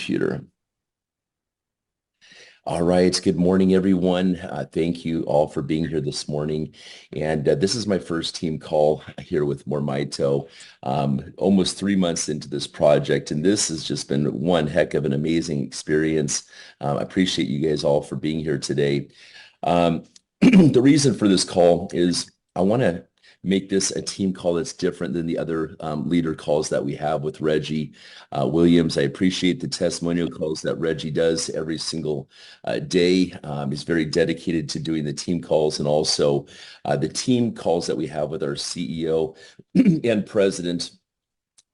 Computer. All right. Good morning, everyone. Thank you all for being here this morning. And this is my first team call here with MOREMITO, almost 3 months into this project. And this has just been one heck of an amazing experience. I appreciate you guys all for being here today. The reason for this call is I want to make this a team call that's different than the other leader calls that we have with Reggie Williams. I appreciate the testimonial calls that Reggie does every single day. He's very dedicated to doing the team calls and also the team calls that we have with our CEO and president.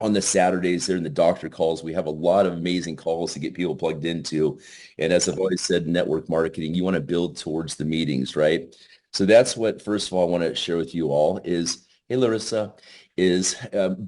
On the Saturdays there in the doctor calls, we have a lot of amazing calls to get people plugged into. And as I've always said, network marketing, you want to build towards the meetings, right? So that's what, first of all, I want to share with you all is, hey, Larissa, is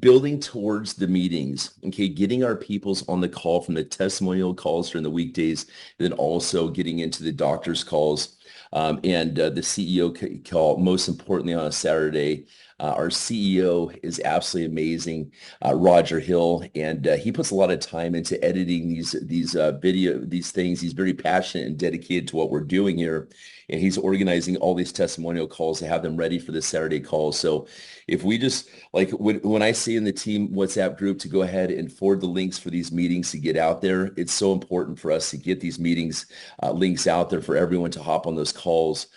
building towards the meetings, okay? Getting our peoples on the call from the testimonial calls during the weekdays, then also getting into the doctor's calls and the CEO call, most importantly on a Saturday. Our CEO is absolutely amazing, Roger Hill, and he puts a lot of time into editing these things. He's very passionate and dedicated to what we're doing here, and he's organizing all these testimonial calls to have them ready for the Saturday calls. So if we just, like when I see in the team WhatsApp group to go ahead and forward the links for these meetings to get out there, it's so important for us to get these meetings links out there for everyone to hop on those calls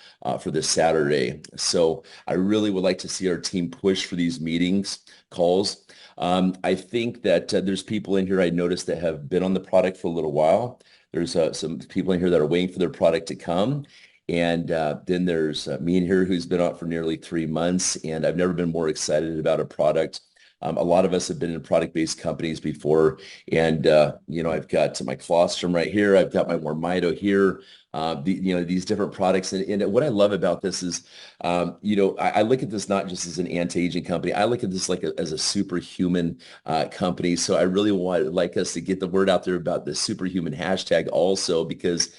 for this Saturday. So I really would like to see our team push for these meetings, calls. I think that there's people in here I noticed that have been on the product for a little while. There's some people in here that are waiting for their product to come. And then there's me in here who's been out for nearly 3 months, and I've never been more excited about a product. A lot of us have been in product-based companies before, and I've got my colostrum right here. I've got my MOREMITO here. These different products, and what I love about this is, I look at this not just as an anti-aging company. I look at this as a superhuman company. So I really like us to get the word out there about the superhuman hashtag also, because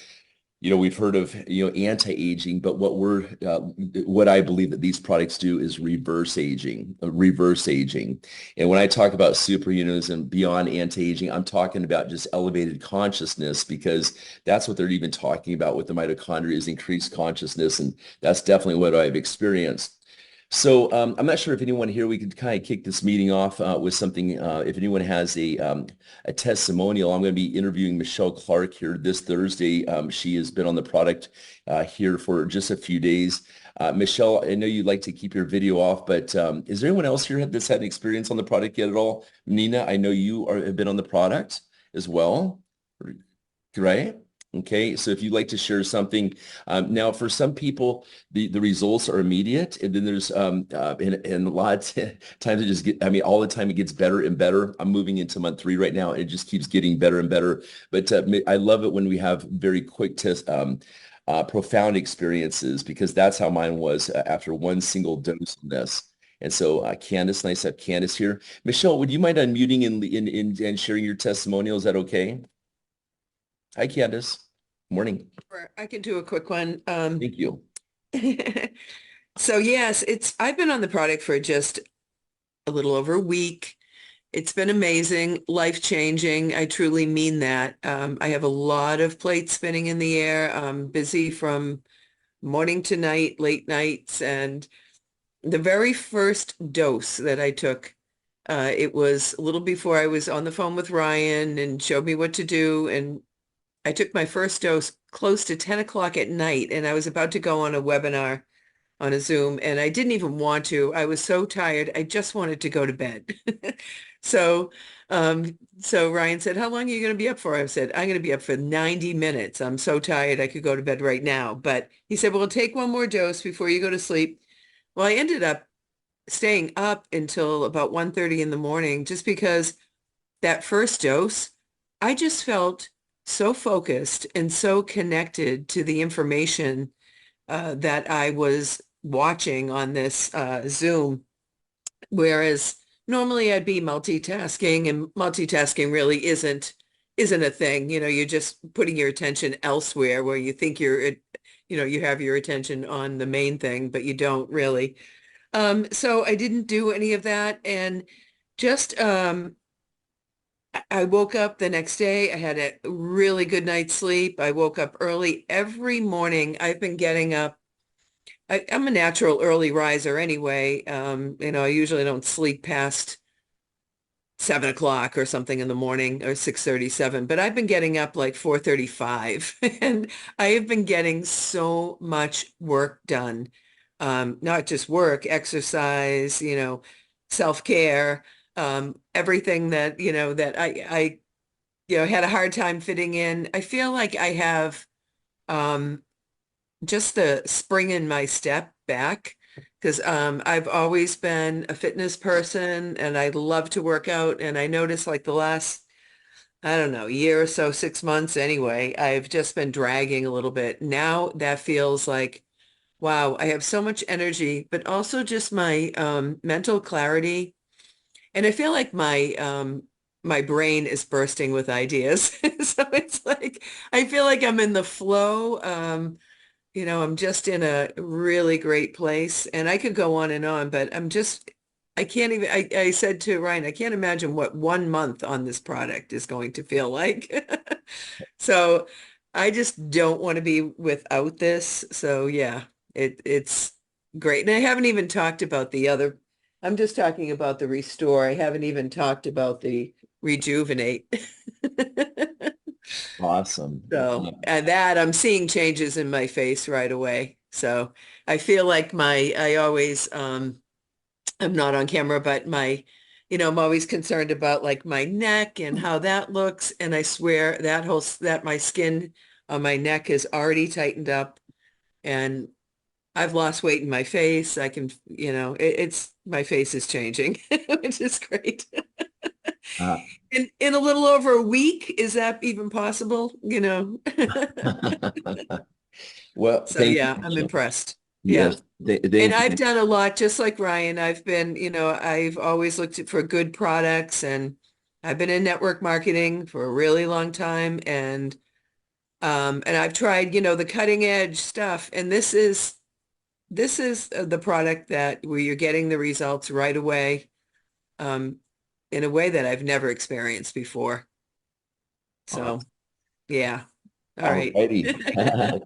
we've heard of, anti-aging, but what I believe that these products do is reverse aging. And when I talk about superhumanism beyond anti-aging, I'm talking about just elevated consciousness, because that's what they're even talking about with the mitochondria is increased consciousness. And that's definitely what I've experienced. So I'm not sure if anyone here, we could kind of kick this meeting off with something. If anyone has a testimonial, I'm going to be interviewing Michelle Clark here this Thursday. She has been on the product here for just a few days. Michelle, I know you'd like to keep your video off, but is there anyone else here that's had an experience on the product yet at all? Nina, I know you have been on the product as well, right? Okay, so if you'd like to share something, now for some people, the results are immediate, and then there's and a lot of times it just all the time it gets better and better. I'm moving into month 3 right now, and it just keeps getting better and better. But I love it when we have very quick profound experiences, because that's how mine was after one single dose of this. And so Candace, nice to have Candace here. Michelle, would you mind unmuting and sharing your testimonial? Is that okay? Hi, Candace. Morning. Sure, I can do a quick one. Thank you. So yes, I've been on the product for just a little over a week. It's been amazing, life-changing. I truly mean that. I have a lot of plates spinning in the air. I'm busy from morning to night, late nights, and the very first dose that I took, it was a little before I was on the phone with Ryan and showed me what to do, and I took my first dose close to 10 o'clock at night, and I was about to go on a webinar on a Zoom, and I didn't even want to. I was so tired. I just wanted to go to bed. So, so Ryan said, "How long are you going to be up for?" I said, "I'm going to be up for 90 minutes. I'm so tired. I could go to bed right now." But he said, "Well, take one more dose before you go to sleep." Well, I ended up staying up until about 1:30 in the morning, just because that first dose, I just felt so focused and so connected to the information that I was watching on this Zoom, whereas normally I'd be multitasking, and multitasking really isn't a thing. You're just putting your attention elsewhere where you think you have your attention on the main thing, but you don't really. So I didn't do any of that, and just I woke up the next day. I had a really good night's sleep. I woke up early every morning. I've been getting up. I'm a natural early riser anyway. I usually don't sleep past 7 o'clock or something in the morning or 6:37, but I've been getting up like 4:35 and I have been getting so much work done. Not just work, exercise, self-care, everything that, that I had a hard time fitting in. I feel like I have, um, just the spring in my step back because I've always been a fitness person and I love to work out. And I noticed like the last, I don't know, year or so, 6 months anyway, I've just been dragging a little bit. Now that feels like, wow, I have so much energy, but also just my mental clarity. And I feel like my brain is bursting with ideas. So it's like I feel like I'm in the flow. I'm just in a really great place and I could go on and on, but I can't even, I said to Ryan, I can't imagine what 1 month on this product is going to feel like. So I just don't want to be without this. So yeah, it's great. And I haven't even talked about I'm just talking about the Restore. I haven't even talked about the Rejuvenate. Awesome. So, and that I'm seeing changes in my face right away. So I feel like I always, I'm not on camera, but I'm always concerned about like my neck and how that looks. And I swear that my skin on my neck is already tightened up and I've lost weight in my face. I can, my face is changing, which is great. Uh, In a little over a week, is that even possible? well, So thank yeah, I'm you. impressed. Yeah. Yes, And thank I've you. done a lot, just like Ryan. I've always for good products and I've been in network marketing for a really long time. And I've tried, the cutting edge stuff. And this is the product where you're getting the results right away, um, in a way that I've never experienced before. So yeah. All All right. righty.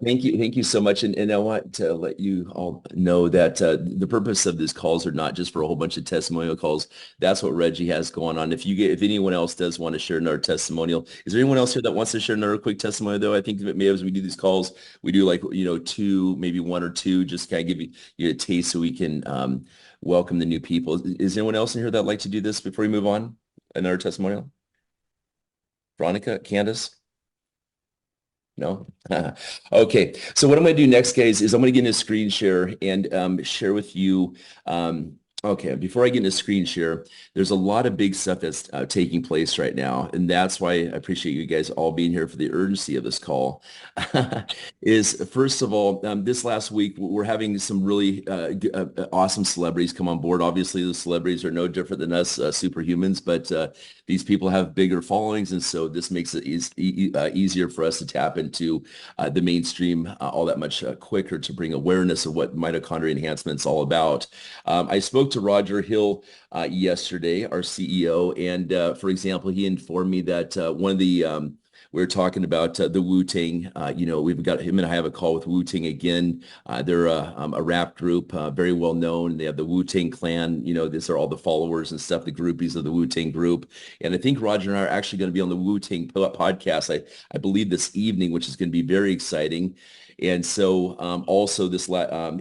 Thank you. Thank you so much. And I want to let you all know that the purpose of these calls are not just for a whole bunch of testimonial calls. That's what Reggie has going on. If anyone else does want to share another testimonial, is there anyone else here that wants to share another quick testimonial though? I think that maybe as we do these calls, we do like, two, maybe one or two, just kind of give you a taste so we can welcome the new people. Is anyone else in here that'd like to do this before we move on? Another testimonial? Veronica, Candace? No? Okay. So what I'm going to do next, guys, is I'm going to get into screen share and share with you. Okay, before I get into screen share, there's a lot of big stuff that's taking place right now. And that's why I appreciate you guys all being here for the urgency of this call. Is first of all, this last week, we're having some really awesome celebrities come on board. Obviously, the celebrities are no different than us superhumans, but these people have bigger followings, and so this makes it easier for us to tap into the mainstream all that much quicker to bring awareness of what mitochondria enhancement is all about. I spoke to Roger Hill yesterday, our CEO, and for example, he informed me that one of the we were talking about the Wu-Tang. We've got him and I have a call with Wu-Tang again. They're a rap group, very well known. They have the Wu-Tang Clan. These are all the followers and stuff, the groupies of the Wu-Tang group. And I think Roger and I are actually going to be on the Wu-Tang podcast, I believe this evening, which is going to be very exciting. And so also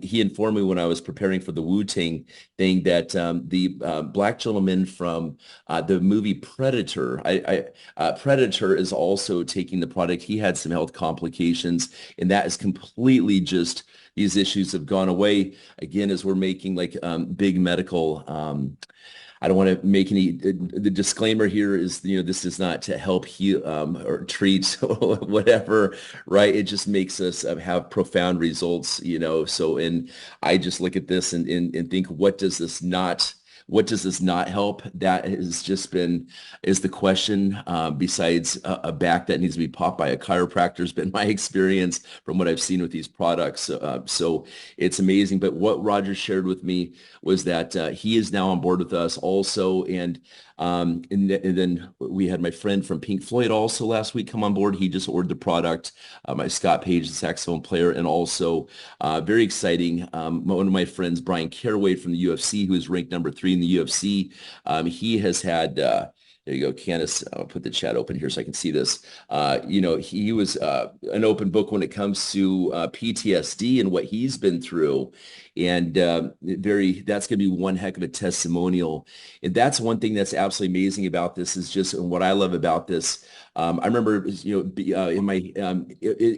he informed me when I was preparing for the Wu-Tang thing that the black gentleman from the movie Predator, Predator is also taking the product. He had some health complications, and that is completely just these issues have gone away again as we're making like big medical. I don't want to make the disclaimer here is, this is not to help heal or treat or whatever, right? It just makes us have profound results, So, and I just look at this and think, what does this not help? That has just been, is the question, besides a back that needs to be popped by a chiropractor has been my experience from what I've seen with these products. So it's amazing. But what Roger shared with me was that he is now on board with us also. And then we had my friend from Pink Floyd also last week come on board. He just ordered the product. My Scott Page, the saxophone player, and also very exciting. One of my friends, Brian Caraway from the UFC, who is ranked number 3 in the UFC. He has had. There you go, Candace. I'll put the chat open here so I can see this. He was an open book when it comes to PTSD and what he's been through. And that's going to be one heck of a testimonial. And that's one thing that's absolutely amazing about this is just, and what I love about this. I remember, in my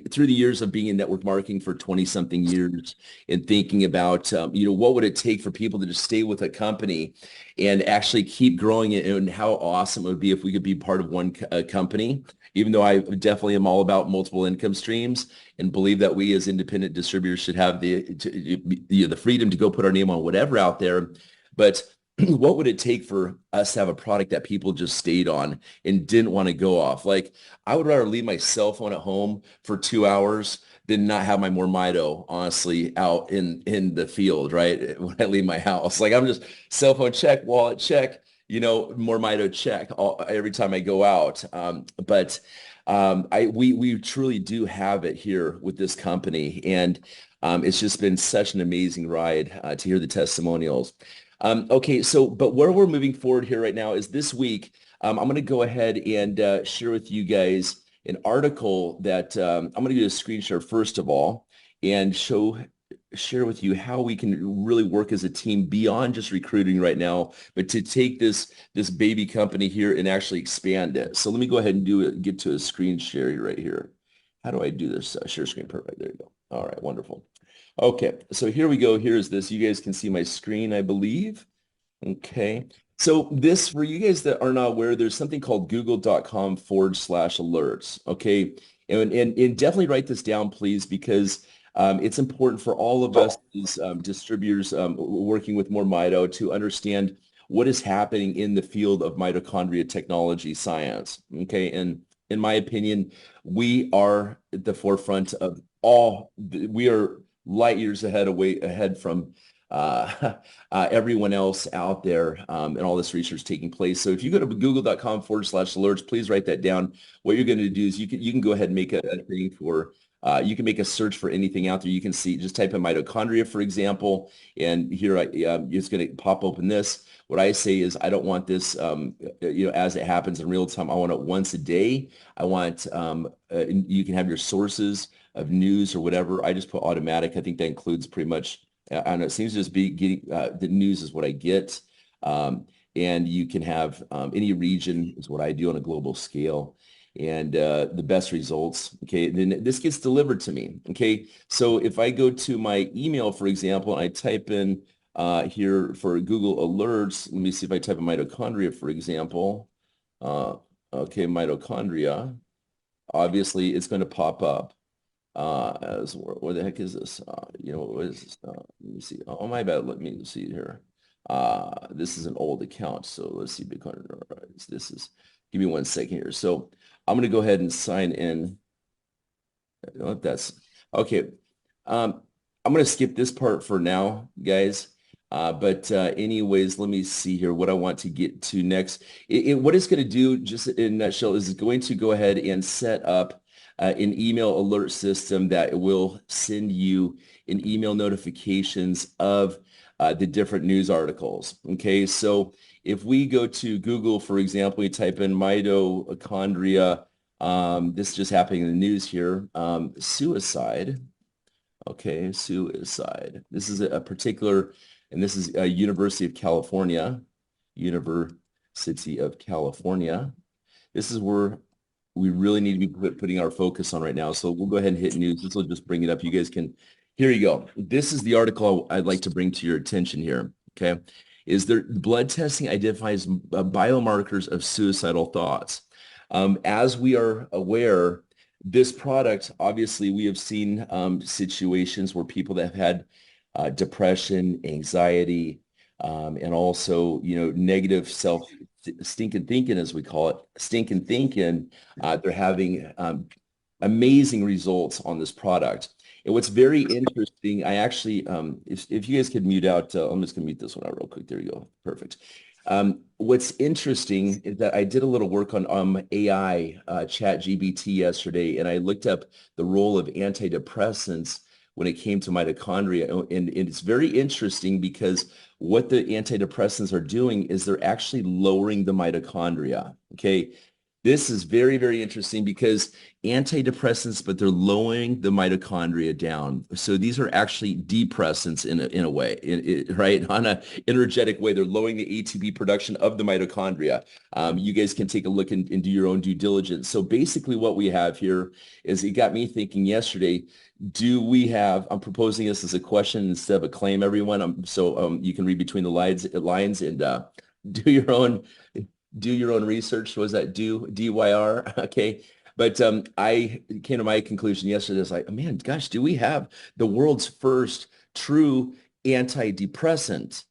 through the years of being in network marketing for 20 something years and thinking about, what would it take for people to just stay with a company and actually keep growing it, and how awesome it would be if we could be part of one company, even though I definitely am all about multiple income streams and believe that we as independent distributors should have the freedom to go put our name on whatever out there. But what would it take for us to have a product that people just stayed on and didn't want to go off? Like, I would rather leave my cell phone at home for 2 hours than not have my MOREMITO, honestly, out in the field, right? When I leave my house. Like, I'm just cell phone check, wallet check, MOREMITO check every time I go out. We truly do have it here with this company. And it's just been such an amazing ride to hear the testimonials. Okay, but where we're moving forward here right now is this week, I'm going to go ahead and share with you guys an article that I'm going to do a screen share first of all and share with you how we can really work as a team beyond just recruiting right now, but to take this baby company here and actually expand it. So let me go ahead and get to a screen share right here. How do I do this? Share screen, perfect. There you go. All right, wonderful. Okay, so here we go. Here's this. You guys can see my screen, I believe. Okay. So this, for you guys that are not aware, there's something called google.com/alerts. Okay. And definitely write this down, please, because it's important for all of us as distributors working with MOREMITO to understand what is happening in the field of mitochondria technology science. Okay. And in my opinion, we are at the forefront of we are light years ahead from everyone else out there, and all this research taking place. So if you go to google.com/alerts, please write that down. What you're going to do is you can go ahead and make a thing for, you can make a search for anything out there. You can see, just type in mitochondria, for example, and here it's going to pop open this. What I say is I don't want this, as it happens in real time. I want it once a day. I want, you can have your sources of news or whatever. I just put automatic. I think that includes pretty much, I don't know, it seems to just be getting, the news is what I get. And you can have any region is what I do on a global scale. And the best results, okay, then this gets delivered to me, okay? So if I go to my email, for example, and I type in here for Google Alerts, let me see if I type in mitochondria, for example. Okay, mitochondria, obviously it's going to pop up. Where the heck is this? What is this? Let me see. Oh, my bad. Let me see here. This is an old account, so let's see. Bitcoin. This is. Give me 1 second here. So I'm going to go ahead and sign in. I don't know if that's okay. I'm going to skip this part for now, guys. But anyways, let me see here what I want to get to next. What it's going to do, just in a nutshell, is it's going to go ahead and set up an email alert system that will send you an email notifications of the different news articles. Okay, so if we go to Google, for example, we type in mitochondria, this is just happening in the news here, suicide. Okay, suicide. This is a particular, and this is University of California. This is where we really need to be putting our focus on right now. So we'll go ahead and hit news. This will just bring it up. You guys can, here you go. This is the article I'd like to bring to your attention here, okay? Is there blood testing identifies biomarkers of suicidal thoughts. As we are aware, this product, obviously, we have seen situations where people that have had depression, anxiety, and also, negative self stinking thinking, as we call it, stinking thinking. They're having amazing results on this product. And what's very interesting, I actually, if you guys could mute out, I'm just gonna mute this one out real quick. There you go. Perfect. What's interesting is that I did a little work on AI, chat GBT yesterday, and I looked up the role of antidepressants when it came to mitochondria. And it's very interesting because what the antidepressants are doing is they're actually lowering the mitochondria. Okay. This is very, very interesting because antidepressants, but they're lowering the mitochondria down. So these are actually depressants in a way, right? On an energetic way, they're lowering the ATP production of the mitochondria. You guys can take a look and do your own due diligence. So basically what we have here is it got me thinking yesterday, I'm proposing this as a question instead of a claim, everyone. So you can read between the lines and do your own research. Was that DYR? Okay. But I came to my conclusion yesterday. It's like, man, gosh, do we have the world's first true antidepressant?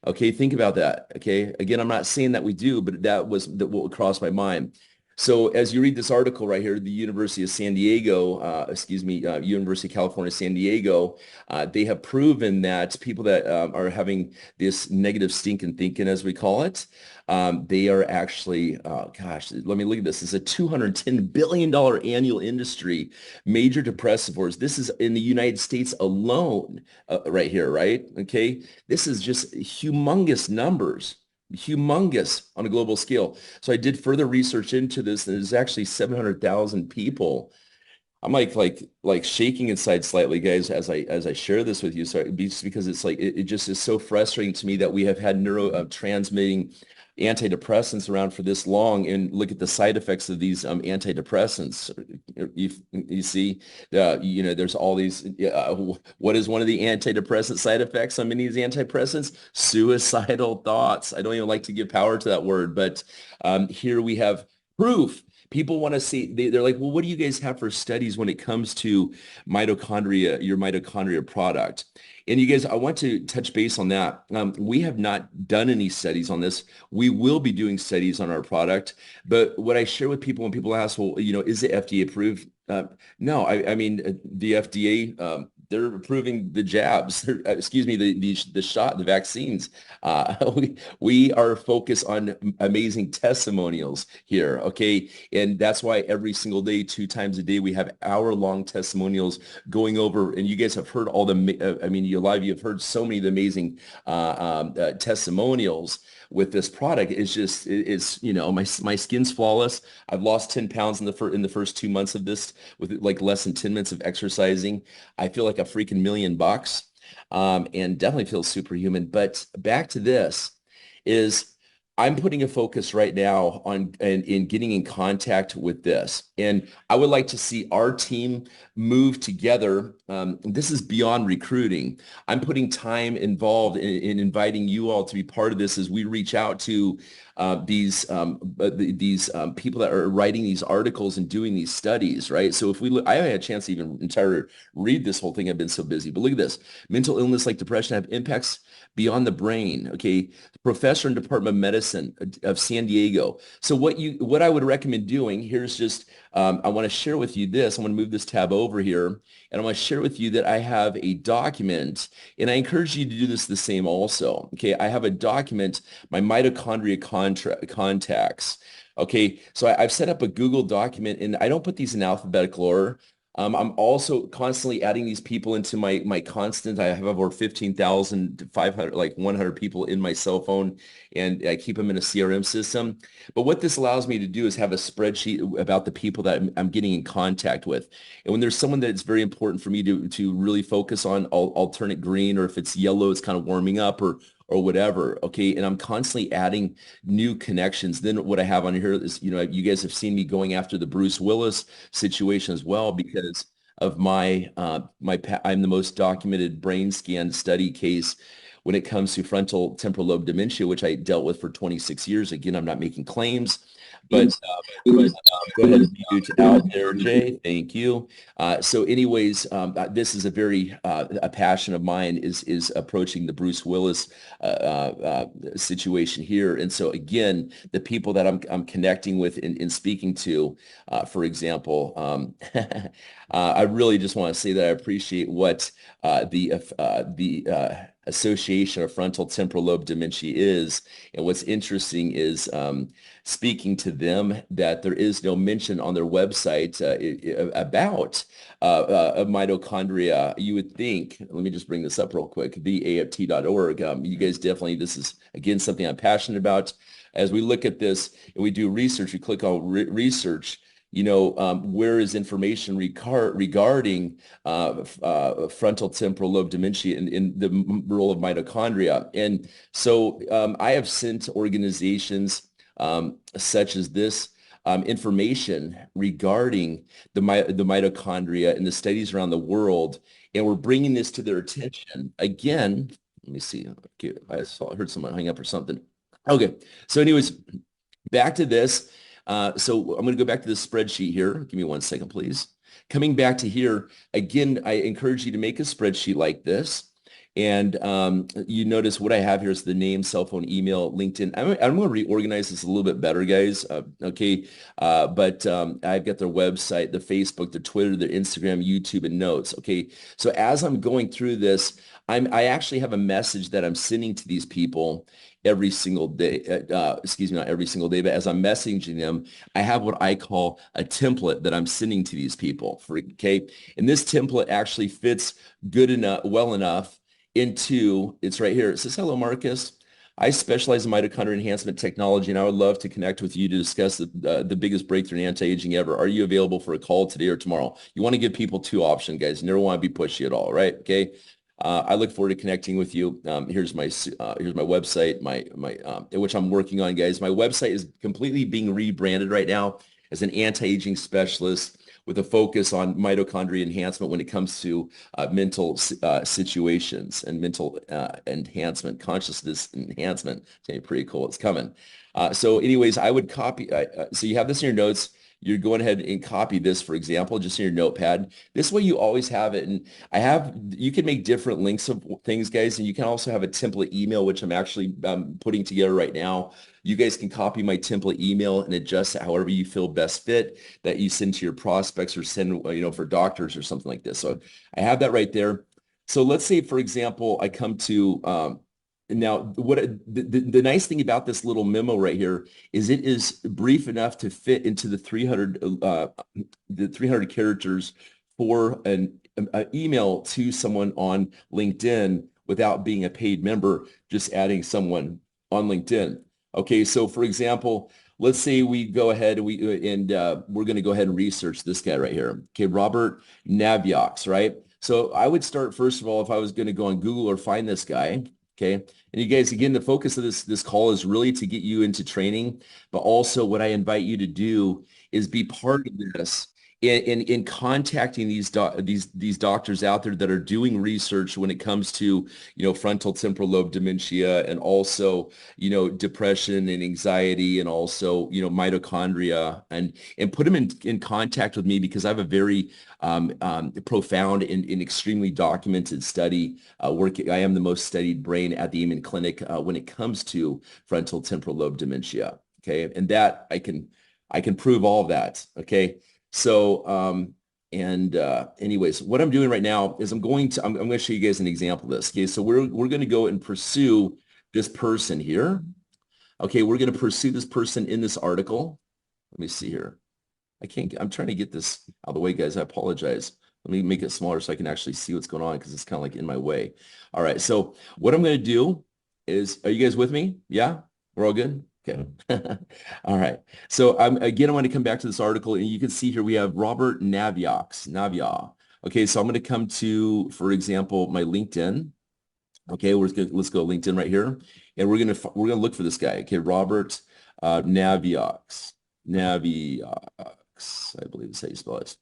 Okay, think about that. Okay, again, I'm not saying that we do, but that was what crossed my mind. So as you read this article right here, the University of San Diego, University of California, San Diego, they have proven that people that are having this negative stinking thinking, as we call it, they are actually, let me look at this. It's a $210 billion annual industry, major depressivores. This is in the United States alone, right here, right? Okay. This is just humongous numbers. Humongous on a global scale. So I did further research into this, and there's actually 700,000 people. I'm like shaking inside slightly, guys, as I share this with you. So because it's like it just is so frustrating to me that we have had transmitting antidepressants around for this long, and look at the side effects of these antidepressants. You see, there's all these. What is one of the antidepressant side effects on many of these antidepressants? Suicidal thoughts. I don't even like to give power to that word, but here we have proof. People want to see, they're like, well, what do you guys have for studies when it comes to mitochondria, your mitochondria product? And you guys, I want to touch base on that. We have not done any studies on this. We will be doing studies on our product. But what I share with people when people ask, well, is it FDA approved? No, I mean, the FDA, they're approving the jabs, excuse me, the shot, the vaccines. We are focused on amazing testimonials here, okay? And that's why every single day, 2 times a day, we have hour-long testimonials going over, and you guys have heard all the, a lot of you have heard so many of the amazing testimonials with this product. It's just, my skin's flawless. I've lost 10 pounds in the first 2 months of this with like less than 10 minutes of exercising. I feel like a freaking $1,000,000, and definitely feel superhuman. But back to this is I'm putting a focus right now on in getting in contact with this. And I would like to see our team move together. This is beyond recruiting. I'm putting time involved in inviting you all to be part of this as we reach out to these people that are writing these articles and doing these studies, right? So if we look, I haven't had a chance to even entirely read this whole thing. I've been so busy. But look at this. Mental illness like depression have impacts beyond the brain. Okay. Professor in Department of Medicine of San Diego. So what I would recommend doing, here's just, I want to share with you this. I'm going to move this tab over here, and I want to share with you that I have a document, and I encourage you to do this the same also. Okay. I have a document, my mitochondria contacts. Okay. So I've set up a Google document, and I don't put these in alphabetical order. I'm also constantly adding these people into my constant. I have over 15,500, like 100 people in my cell phone, and I keep them in a CRM system. But what this allows me to do is have a spreadsheet about the people that I'm getting in contact with. And when there's someone that's very important for me to really focus on, I'll alternate green, or if it's yellow, it's kind of warming up, or whatever. Okay. And I'm constantly adding new connections. Then what I have on here is, you guys have seen me going after the Bruce Willis situation as well, because of I'm the most documented brain scan study case when it comes to frontal temporal lobe dementia, which I dealt with for 26 years. Again, I'm not making claims, but go ahead and mute out there, Jay. Thank you. So anyways, this is a very a passion of mine is approaching the Bruce Willis situation here. And so again, the people that I'm connecting with and speaking to, for example, I really just want to say that I appreciate what the association of frontal temporal lobe dementia is. And what's interesting is speaking to them that there is no mention on their website about mitochondria. You would think, let me just bring this up real quick, theaft.org. You guys definitely, this is, again, something I'm passionate about. As we look at this and we do research, we click on research, where is information regarding frontal temporal lobe dementia in the role of mitochondria? And so I have sent organizations such as this information regarding the mitochondria and the studies around the world, and we're bringing this to their attention. Again, let me see. Okay, I heard someone hang up or something. Okay, so anyways, back to this. So I'm going to go back to this spreadsheet here. Give me 1 second, please. Coming back to here, again, I encourage you to make a spreadsheet like this. And you notice what I have here is the name, cell phone, email, LinkedIn. I'm going to reorganize this a little bit better, guys. Okay. But I've got their website, their Facebook, their Twitter, their Instagram, YouTube, and notes. Okay. So as I'm going through this, I actually have a message that I'm sending to these people every single day. Excuse me, not every single day, but as I'm messaging them, I have what I call a template that I'm sending to these people. Okay. And this template actually fits good enough, well enough into, it's right here. It says, hello, Marcus. I specialize in mitochondria enhancement technology, and I would love to connect with you to discuss the biggest breakthrough in anti-aging ever. Are you available for a call today or tomorrow? You want to give people two options, guys. You never want to be pushy at all, right? Okay. I look forward to connecting with you. Here's my website, which I'm working on, guys. My website is completely being rebranded right now as an anti-aging specialist with a focus on mitochondria enhancement when it comes to mental situations and mental enhancement, consciousness enhancement. It's going to be pretty cool. It's coming. So anyways, I would copy. So you have this in your notes. You're going ahead and copy this, for example, just in your notepad. This way you always have it. And you can make different links of things, guys. And you can also have a template email, which I'm actually putting together right now. You guys can copy my template email and adjust it however you feel best fit that you send to your prospects or send, for doctors or something like this. So I have that right there. So let's say, for example, I come to, now, what the nice thing about this little memo right here is it is brief enough to fit into the 300 characters for an email to someone on LinkedIn without being a paid member, just adding someone on LinkedIn. Okay, so for example, let's say we go ahead and we're going to go ahead and research this guy right here. Okay, Robert Naviox, right? So I would start, first of all, if I was going to go on Google or find this guy. Okay. And you guys, again, the focus of this call is really to get you into training, but also what I invite you to do is be part of this in contacting these doctors out there that are doing research when it comes to, frontal temporal lobe dementia and also, depression and anxiety and also, mitochondria and put them in contact with me because I have a very profound and extremely documented study work. I am the most studied brain at the Amen Clinic when it comes to frontal temporal lobe dementia. Okay. And that I can prove all of that. Okay. So, anyways, what I'm doing right now is I'm going to show you guys an example of this. Okay. So we're going to go and pursue this person here. Okay. We're going to pursue this person in this article. Let me see here. I'm trying to get this out of the way, guys. I apologize. Let me make it smaller so I can actually see what's going on because it's kind of like in my way. All right. So what I'm going to do is, are you guys with me? Yeah. We're all good? Okay. All right. So I want to come back to this article, and you can see here we have Robert Navia. Okay. So I'm going to come to, for example, my LinkedIn. Okay. Let's go LinkedIn right here, and we're going to look for this guy. Okay. Robert Naviox. I I believe is how you spell it.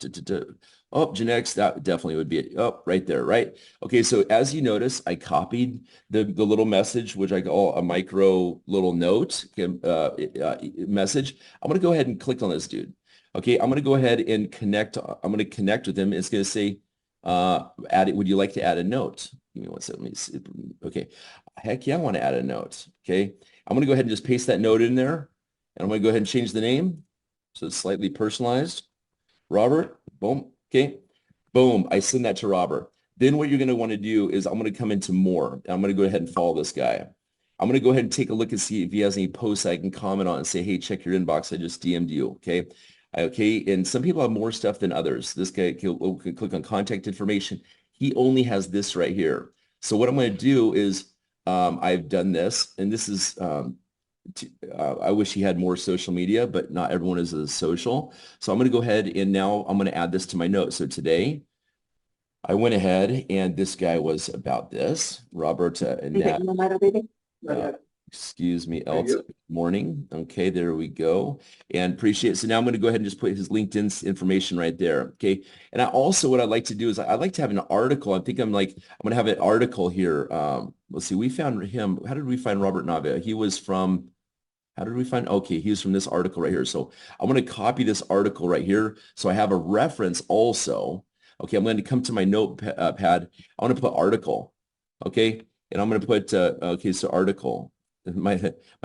Oh, genetics, that definitely would be it. Oh, right there, right? Okay, so as you notice, I copied the little message, which I call a micro little note message. I'm going to go ahead and click on this dude. Okay, I'm going to go ahead and connect. I'm going to connect with him. It's going to say, would you like to add a note? Give me one second. Let me see. Okay, heck yeah, I want to add a note. Okay, I'm going to go ahead and just paste that note in there. And I'm going to go ahead and change the name. So it's slightly personalized. Robert, boom. Okay, boom. I send that to Robert. Then what you're going to want to do is I'm going to come into more. And I'm going to go ahead and follow this guy. I'm going to go ahead and take a look and see if he has any posts I can comment on and say, hey, check your inbox. I just DM'd you. Okay. Okay. And some people have more stuff than others. This guy can click on contact information. He only has this right here. So what I'm going to do is I've done this, and this is I wish he had more social media, but not everyone is as social. So I'm going to go ahead and now I'm going to add this to my notes. So today I went ahead and this guy was about this, Robert and Nat. Excuse me, Elsa. Morning. Okay, there we go. And appreciate it. So now I'm going to go ahead and just put his LinkedIn information right there. Okay. And I also, what I'd like to do is I'd like to have an article. I'm going to have an article here. Let's see. We found him. How did we find Robert Navia? He was from, how did we find? Okay, he was from this article right here. So I'm going to copy this article right here. So I have a reference also. Okay, I'm going to come to my notepad. I want to put article. Okay. And I'm going to put, okay, so article. My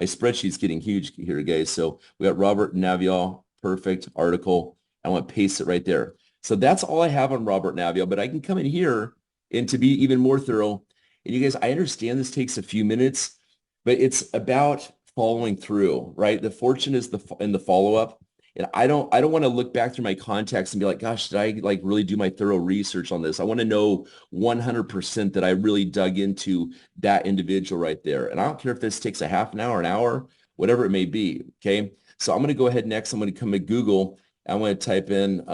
spreadsheet's getting huge here, guys. So we got Robert Navial, perfect article. I want to paste it right there. So that's all I have on Robert Navial, but I can come in here and to be even more thorough. And you guys, I understand this takes a few minutes, but it's about following through, right? The fortune is in the follow-up. And I don't want to look back through my contacts and be like, gosh, did I like really do my thorough research on this? I want to know 100% that I really dug into that individual right there. And I don't care if this takes a half an hour, whatever it may be. Okay. So I'm going to go ahead next. I'm going to come to Google. I'm going to type in,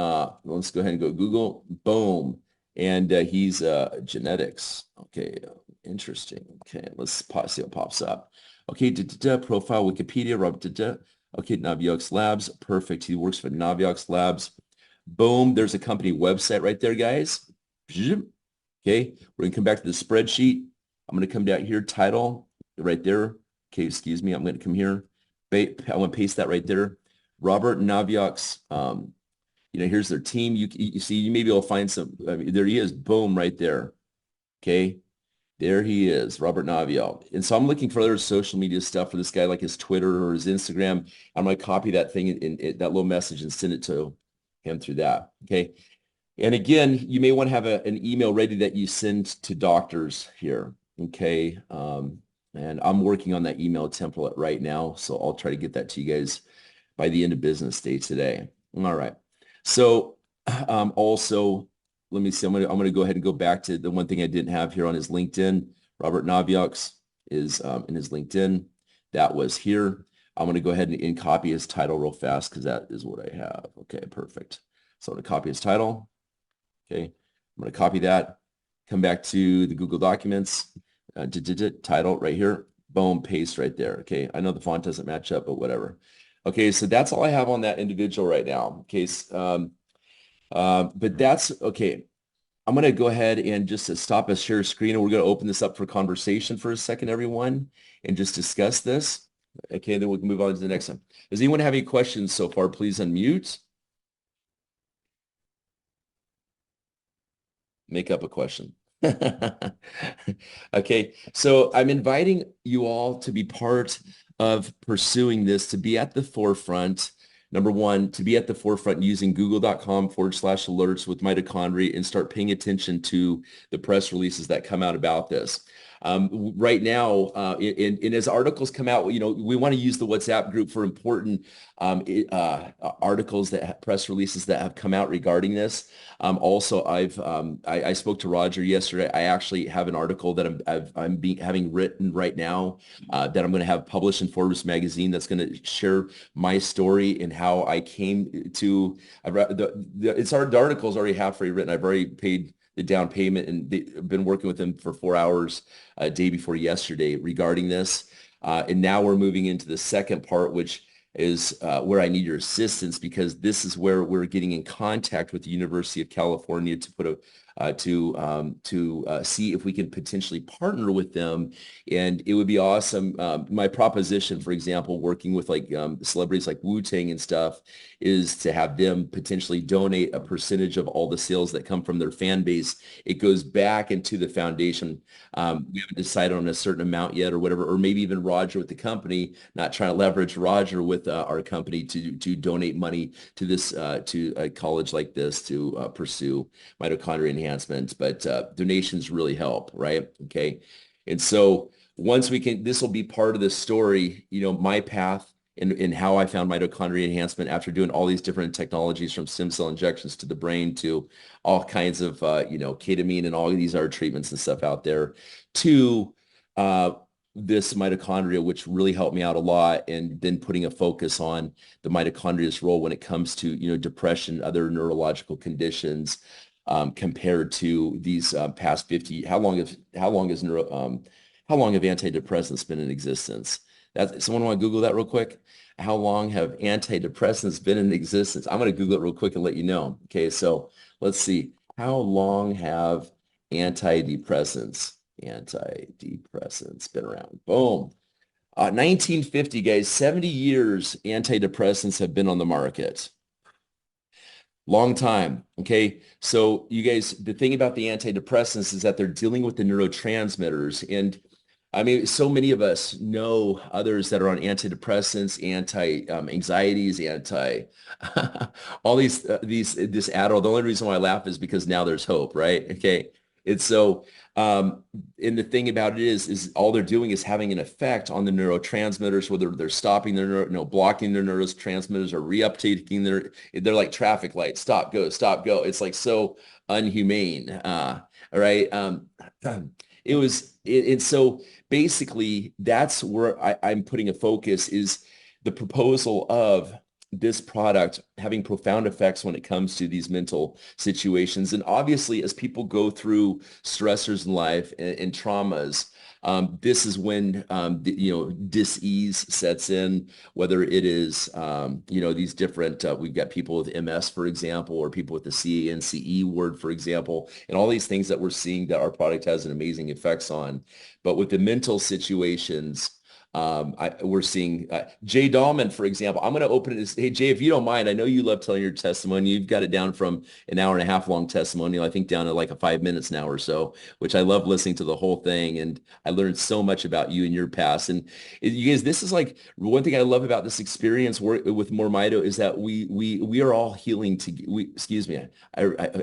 let's go ahead and go Google. Boom. And he's genetics. Okay. Interesting. Okay. Let's see what pops up. Okay. Profile Wikipedia. Robert. Okay, Navionics Labs, perfect. He works for Navionics Labs. Boom, there's a company website right there, guys. Okay, we're gonna come back to the spreadsheet. I'm gonna come down here, title, right there. Okay, excuse me, I'm gonna come here. I want to paste that right there. Robert Navionics, here's their team. You see, you may be able to find some, there he is, boom, right there. Okay. There he is, Robert Navial. And so I'm looking for other social media stuff for this guy, like his Twitter or his Instagram. I'm going to copy that thing in that little message and send it to him through that. Okay. And again, you may want to have an email ready that you send to doctors here. Okay. And I'm working on that email template right now. So I'll try to get that to you guys by the end of business day today. All right. So also, let me see. I'm going to go ahead and go back to the one thing I didn't have here on his LinkedIn. Robert Naviaux is in his LinkedIn. That was here. I'm going to go ahead and copy his title real fast because that is what I have. Okay, perfect. So I'm going to copy his title. Okay, I'm going to copy that. Come back to the Google Documents. Title right here. Boom, paste right there. Okay, I know the font doesn't match up, but whatever. Okay, so that's all I have on that individual right now. Okay, but that's okay. I'm going to go ahead and just to stop a share screen, and we're going to open this up for conversation for a second, everyone, and just discuss this. Okay, then we can move on to the next one. Does anyone have any questions so far? Please unmute. Make up a question. Okay, so I'm inviting you all to be part of pursuing this, to be at the forefront. Number one, to be at the forefront using google.com/alerts with mitochondria and start paying attention to the press releases that come out about this. Right now, and as articles come out, we want to use the WhatsApp group for important articles press releases that have come out regarding this. Also, I spoke to Roger yesterday. I actually have an article that I'm having written right now that I'm going to have published in Forbes magazine that's going to share my story and how I came to. The article's already halfway written. I've already paid the down payment and been working with them for 4 hours a day before yesterday regarding this. And now we're moving into the second part, which where I need your assistance, because this is where we're getting in contact with the University of California to put a see if we can potentially partner with them. And it would be awesome. My proposition, for example, working with like celebrities like Wu-Tang and stuff, is to have them potentially donate a percentage of all the sales that come from their fan base. It goes back into the foundation. We haven't decided on a certain amount yet or whatever, or maybe even Roger with the company, not trying to leverage Roger with our company to donate money to this, to a college like this to pursue mitochondria enhancement. But donations really help, right? Okay. And so once we can, this will be part of the story, my path in how I found mitochondria enhancement after doing all these different technologies, from stem cell injections to the brain to all kinds of, ketamine and all of these other treatments and stuff out there, to this mitochondria, which really helped me out a lot, and then putting a focus on the mitochondria's role when it comes to, depression, other neurological conditions, compared to these past 50. How long have antidepressants been in existence? Someone want to Google that real quick? How long have antidepressants been in existence? I'm going to Google it real quick and let you know. Okay, so let's see. How long have antidepressants been around? Boom. 1950, guys. 70 years antidepressants have been on the market. Long time. Okay. So you guys, the thing about the antidepressants is that they're dealing with the neurotransmitters. And I mean, so many of us know others that are on antidepressants, anxieties, all this Adderall. The only reason why I laugh is because now there's hope, right? Okay. It's so, and the thing about it is all they're doing is having an effect on the neurotransmitters, whether they're stopping their, blocking their neurotransmitters or reuptaking they're like traffic lights, stop, go, stop, go. It's like so unhumane. All right. So basically that's where I'm putting a focus, is the proposal of this product having profound effects when it comes to these mental situations. And obviously, as people go through stressors in life and traumas, this is when dis-ease sets in, whether it is these different, we've got people with MS, for example, or people with the CANCE word, for example, and all these things that we're seeing that our product has an amazing effects on. But with the mental situations, we're seeing Jay Dahlman, for example. I'm going to open it. Hey, Jay, if you don't mind, I know you love telling your testimony. You've got it down from an hour and a half long testimonial, I think, down to like a 5 minutes now or so, which I love listening to the whole thing. And I learned so much about you and your past. And you guys, this is like one thing I love about this experience with MOREMITO, is that we are all healing excuse me,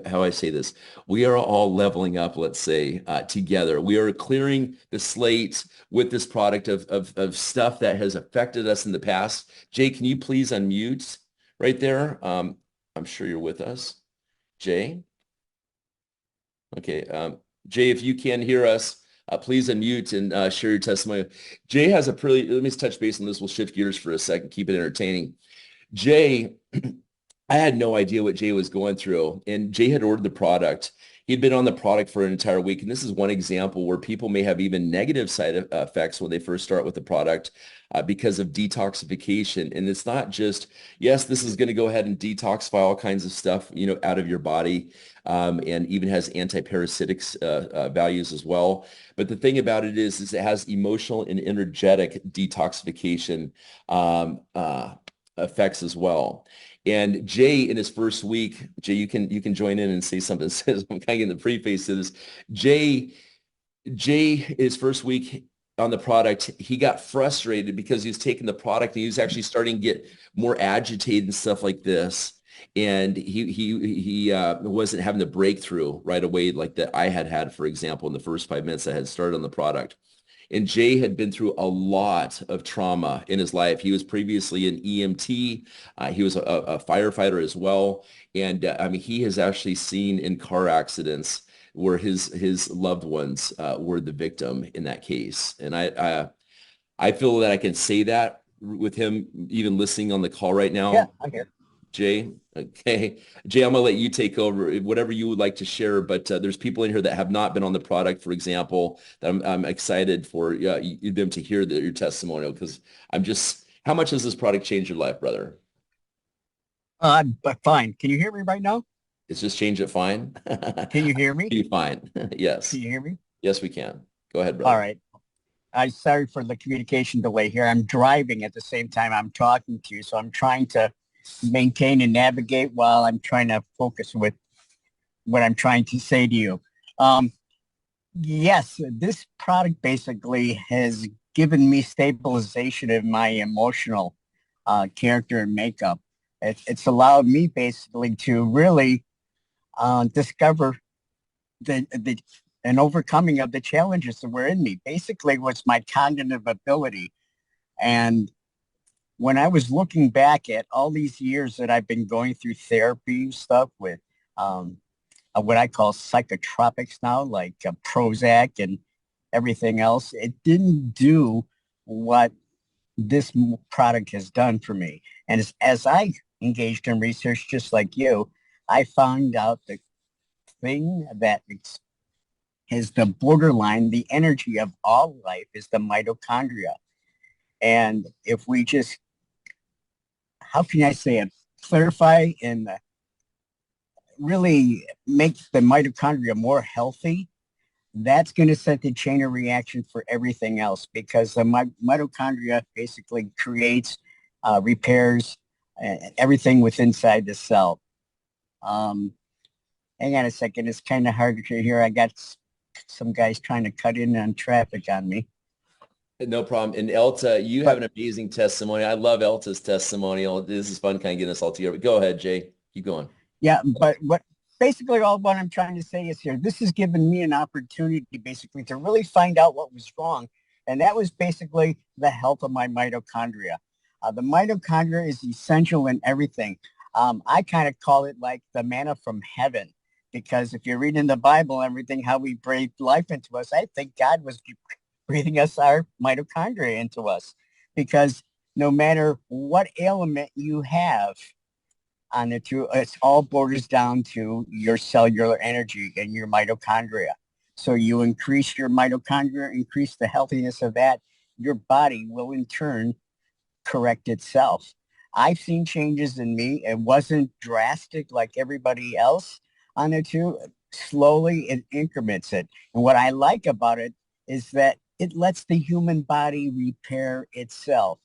how I say this. We are all leveling up, let's say, together. We are clearing the slate with this product of stuff that has affected us in the past. Jay, can you please unmute right there? I'm sure you're with us. Jay? Okay. Jay, if you can hear us, please unmute and share your testimony. Jay has let me touch base on this. We'll shift gears for a second, keep it entertaining. Jay, I had no idea what Jay was going through, and Jay had ordered the product. He'd been on the product for an entire week, and this is one example where people may have even negative side effects when they first start with the product because of detoxification. And it's not just, yes, this is going to go ahead and detoxify all kinds of stuff, out of your body, and even has anti-parasitic values as well. But the thing about it is it has emotional and energetic detoxification effects as well. And Jay, in his first week, Jay, you can join in and say something. Says I'm kind of in the preface to this. Jay, his first week on the product, he got frustrated because he was taking the product and he was actually starting to get more agitated and stuff like this. And he wasn't having the breakthrough right away like that I had, for example, in the first 5 minutes I had started on the product. And Jay had been through a lot of trauma in his life. He was previously an EMT. He was a firefighter as well. And I mean, he has actually seen in car accidents where his loved ones were the victim in that case. And I feel that I can say that with him even listening on the call right now. Yeah, I'm here. Jay, okay. Jay, I'm gonna let you take over, whatever you would like to share, but there's people in here that have not been on the product, for example, that I'm excited for them to hear your testimonial, because I'm just How much has this product changed your life, brother? But fine. Can you hear me right now? It's just changed it fine? Can you hear me? You fine. Can Yes. you hear me? Yes, we can. Go ahead, All brother. right. I'm sorry for the communication delay here. I'm driving at the same time I'm talking to you, so I'm trying to maintain and navigate while I'm trying to focus with what I'm trying to say to you. Um, yes, this product basically has given me stabilization of my emotional character and makeup. It's allowed me basically to really discover the an overcoming of the challenges that were in me. Basically, was my cognitive ability. And when I was looking back at all these years that I've been going through therapy stuff with um, what I call psychotropics now, like Prozac and everything else, it didn't do what this product has done for me. And as I engaged in research, just like you, I found out the thing that is the borderline, the energy of all life is the mitochondria. And if we just, how can I say it, clarify and really make the mitochondria more healthy, that's going to set the chain of reaction for everything else because the mitochondria basically creates, repairs, everything within inside the cell. Um, Hang on a second. It's kind of hard to hear. I got some guys trying to cut in on traffic on me. No problem. And Elta, you have But an amazing testimony. I love Elta's testimonial. This is fun kind of getting us all together. Go ahead, Jay. Keep going. yeah, but what basically all what I'm trying to say is here, this has given me an opportunity basically to really find out what was wrong. And that was basically the health of my mitochondria. The mitochondria is essential in everything. I kind of call it like the manna from heaven, because if you're reading the Bible and everything, how we breathe life into us, I think God was breathing us our mitochondria into us, because no matter what ailment you have, on it too, it's all borders down to your cellular energy and your mitochondria. So you increase your mitochondria, increase the healthiness of that, your body will in turn correct itself. I've seen changes in me. It wasn't drastic like everybody else on it too. Slowly it increments it. And what I like about it is that it lets the human body repair itself.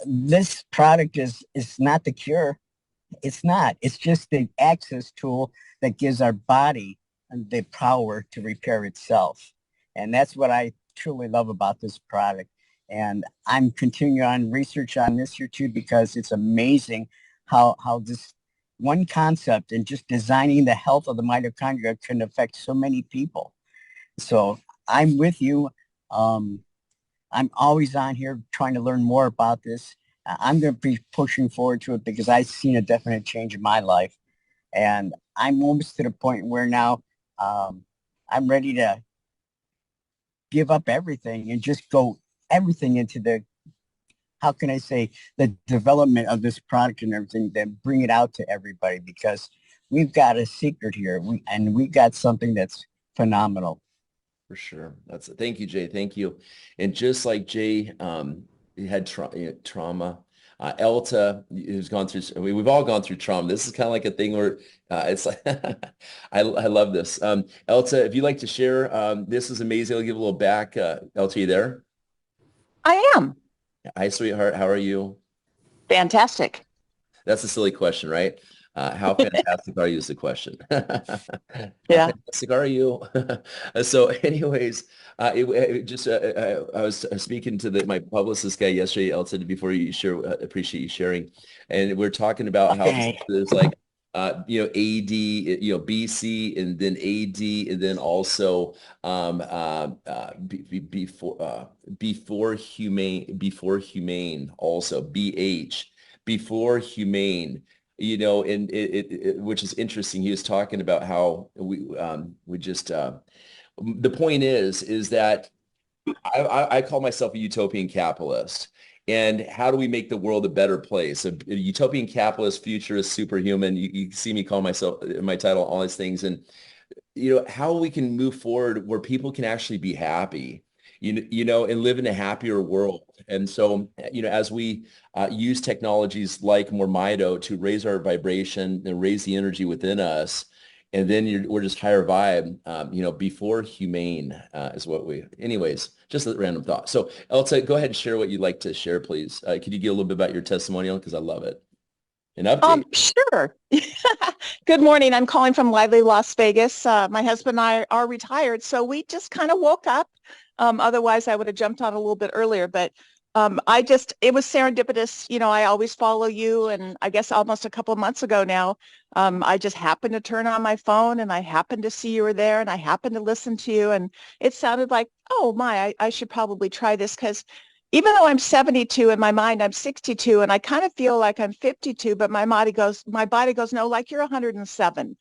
This product is not the cure. It's not. It's just the access tool that gives our body the power to repair itself. And that's what I truly love about this product. And I'm continuing on research on this here too, because it's amazing how this one concept and just designing the health of the mitochondria can affect so many people. So I'm with you. Um, I'm always on here trying to learn more about this. I'm going to be pushing forward to it because I've seen a definite change in my life. And I'm almost to the point where now um, I'm ready to give up everything and just go everything into the, how can I say, the development of this product and everything, then bring it out to everybody, because we've got a secret here and we got something that's phenomenal. For sure. Thank you, Jay. Thank you. And just like Jay, he had trauma. Elta, who's gone through, we've all gone through trauma. This is kind of like a thing where it's like, I love this. Elta, if you'd like to share, this is amazing. I'll give a little back. Elta, you there? I am. Hi, sweetheart. How are you? Fantastic. That's a silly question, right? How fantastic are you is the question. How Yeah. fantastic are you? So anyways, I was speaking to my publicist guy yesterday, Elton, before you share, appreciate you sharing. And we're talking about how Okay. there's like, AD, BC, and then AD, and then also before humane, also BH, before humane. And which is interesting. He was talking about how we just the point is that I call myself a utopian capitalist. And how do we make the world a better place? A utopian capitalist, futurist, superhuman. You see me call myself my title, all these things, and how we can move forward where people can actually be happy. and live in a happier world. And so, as we use technologies like MOREMITO to raise our vibration and raise the energy within us, and then we're just higher vibe, before humane is what anyways, just a random thought. So Elsa, go ahead and share what you'd like to share, please. Could you give a little bit about your testimonial? Because I love it. An update. Sure. Good morning. I'm calling from lively Las Vegas. My husband and I are retired, so we just kind of woke up. Otherwise, I would have jumped on a little bit earlier, but it was serendipitous. I always follow you, and I guess almost a couple of months ago now, I just happened to turn on my phone and I happened to see you were there and I happened to listen to you, and it sounded like, oh my, I should probably try this, because even though I'm 72 in my mind, I'm 62, and I kind of feel like I'm 52, but my body goes, no, like you're 107.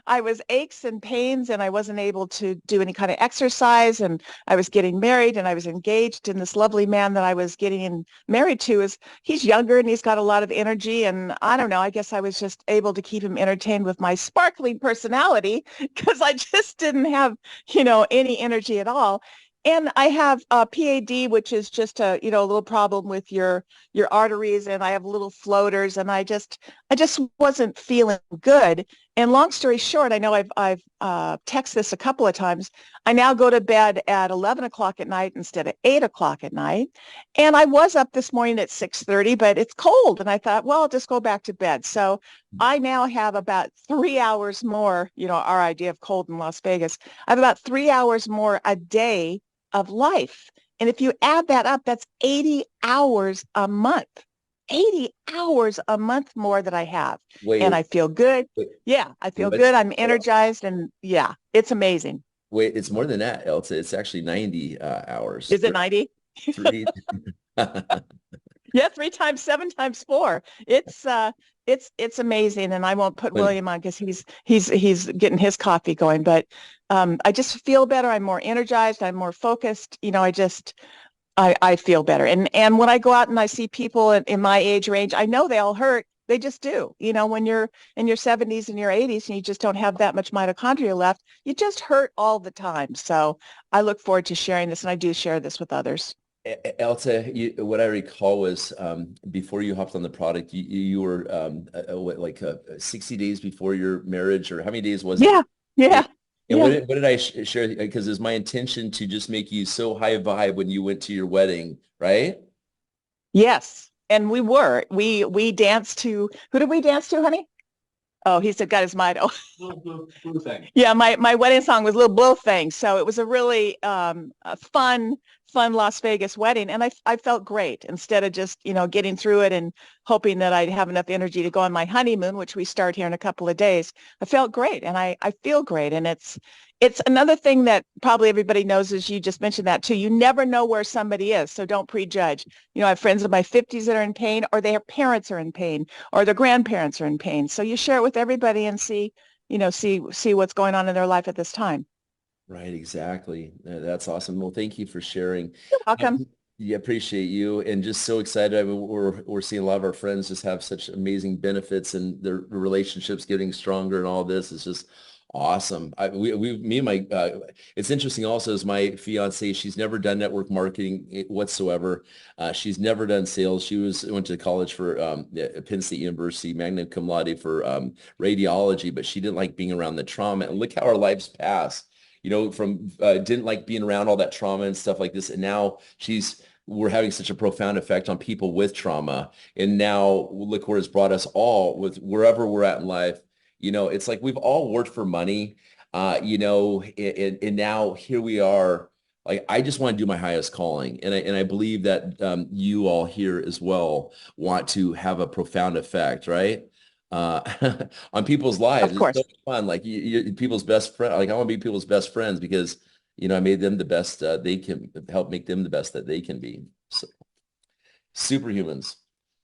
I was aches and pains, and I wasn't able to do any kind of exercise, and I was getting married, and I was engaged, and this lovely man that I was getting married to he's younger, and he's got a lot of energy, and I don't know, I guess I was just able to keep him entertained with my sparkling personality, because I just didn't have, any energy at all. And I have a PAD, which is just a little problem with your arteries, and I have little floaters, and I just wasn't feeling good. And long story short, I know I've texted this a couple of times. I now go to bed at 11 o'clock at night instead of 8 o'clock at night. And I was up this morning at 6:30, but it's cold, and I thought, well, I'll just go back to bed. So I now have about 3 hours more. Our idea of cold in Las Vegas. I have about 3 hours more a day of life. And if you add that up, that's 80 hours a month. 80 hours a month more that I have. And I feel good. Yeah, I feel good. I'm energized, and yeah, it's amazing. Wait, it's more than that, Elsa. It's actually 90 hours. Is it 90? Three. Yeah, 3 times 7 times 4. It's amazing, and I won't put William on because he's getting his coffee going. But I just feel better. I'm more energized. I'm more focused. I feel better. And when I go out and I see people in my age range, I know they all hurt. They just do. When you're in your 70s and your 80s and you just don't have that much mitochondria left, you just hurt all the time. So I look forward to sharing this, and I do share this with others. Elsa, what I recall was before you hopped on the product, you were 60 days before your marriage, or how many days was it? Yeah. And what did I share? Because it's my intention to just make you so high vibe when you went to your wedding, right? Yes, and we danced to, who did we dance to, honey? Oh, he said, got his mito. Blue thing. Yeah, my wedding song was Little Blue Thing. So it was a really a fun Las Vegas wedding. And I felt great, instead of just, getting through it and hoping that I'd have enough energy to go on my honeymoon, which we start here in a couple of days. I felt great, and I feel great. And it's another thing that probably everybody knows, is you just mentioned that too. You never know where somebody is, so don't prejudge. I have friends in my 50s that are in pain, or their parents are in pain, or their grandparents are in pain. So you share it with everybody and see what's going on in their life at this time. Right, exactly. That's awesome. Well, thank you for sharing. You're welcome. Yeah, appreciate you, and just so excited. I mean, we're seeing a lot of our friends just have such amazing benefits, and their relationships getting stronger, and all this is just awesome. Me and my, it's interesting also, is my fiance, she's never done network marketing whatsoever. She's never done sales. She went to college for Penn State University, magna cum laude for radiology, but she didn't like being around the trauma. And look how our lives pass. From didn't like being around all that trauma and stuff like this. And now we're having such a profound effect on people with trauma. And now look where it's brought us all, with wherever we're at in life. It's like we've all worked for money, and now here we are. Like, I just want to do my highest calling. And I believe that you all here as well want to have a profound effect, right? On people's lives. Of course. It's so fun. Like, people's best friend. Like, I want to be people's best friends, because, I made them the best they can, help make them the best that they can be. So, superhumans.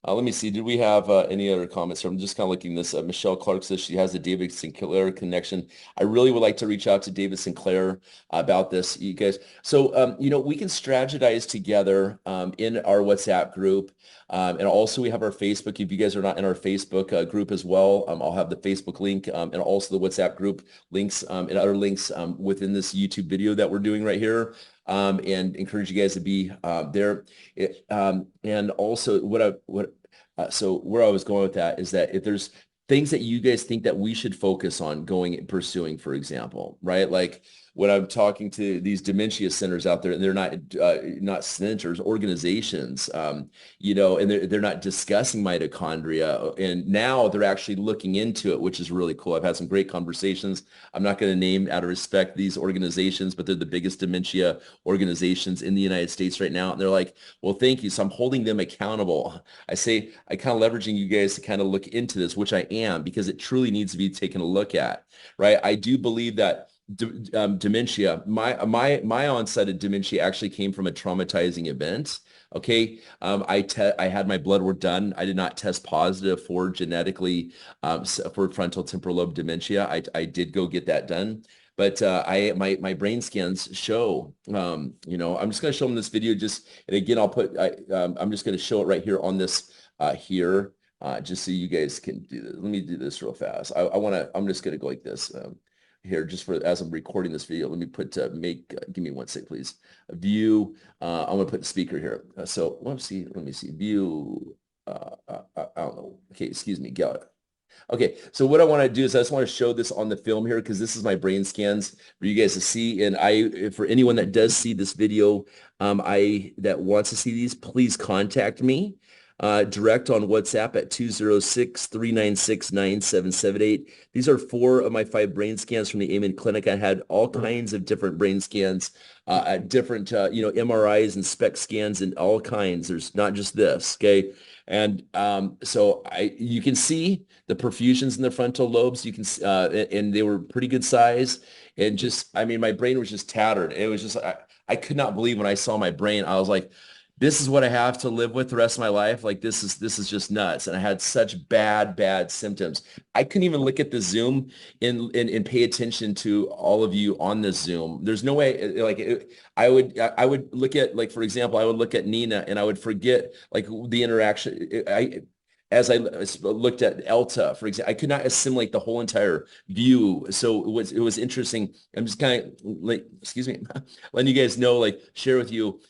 Let me see. Did we have any other comments? I'm just kind of looking this. Michelle Clark says she has a David Sinclair connection. I really would like to reach out to David Sinclair about this, you guys. So, we can strategize together in our WhatsApp group. And also we have our Facebook. If you guys are not in our Facebook group as well, I'll have the Facebook link and also the WhatsApp group links and other links within this YouTube video that we're doing right here. and encourage you guys to be there. And also so where I was going with that is that if there's things that you guys think that we should focus on going and pursuing, for example, right? Like when I'm talking to these dementia centers out there, and they're not centers, organizations, you know, and they're not discussing mitochondria, and now they're actually looking into it, which is really cool. I've had some great conversations. I'm not going to name out of respect these organizations, but they're the biggest dementia organizations in the United States right now. And they're like, well, thank you. So I'm holding them accountable. I say, I kind of leveraging you guys to kind of look into this, which I am, because it truly needs to be taken a look at, right? I do believe that dementia, my onset of dementia actually came from a traumatizing event. Okay, I had my blood work done. I did not test positive for genetically for frontal temporal lobe dementia. I did go get that done. But my brain scans show, you know, I'm just going to show them this video and again, I'm just going to show it right here on this here, just so you guys can do this. Let me do this real fast. I'm just going to go like this here, just for, as I'm recording this video. Let me put, give me one sec, please. View, I'm going to put the speaker here. So let me see, view, I don't know. Okay, excuse me, got it. Okay, so what I want to do is I just want to show this on the film here, because this is my brain scans for you guys to see. And for anyone that does see this video, that wants to see these, please contact me direct on WhatsApp at 206-396-9778. These are 4 of my 5 brain scans from the Amen Clinic. I had all kinds of different brain scans, at different, you know, MRIs and SPECT scans and all kinds. There's not just this, okay? And so you can see the perfusions in the frontal lobes. You can, and they were pretty good size. And just, I mean, my brain was just tattered. It was just, I could not believe when I saw my brain. I was like, this is what I have to live with the rest of my life. Like, this is just nuts. And I had such bad symptoms. I couldn't even look at the Zoom and pay attention to all of you on this Zoom. There's no way, like, I would look at, like, for example, I would look at Nina and I would forget, like, the interaction. As I looked at Elta, for example, I could not assimilate the whole entire view. So it was interesting. I'm just kind of, like, excuse me, letting you guys know, like, share with you,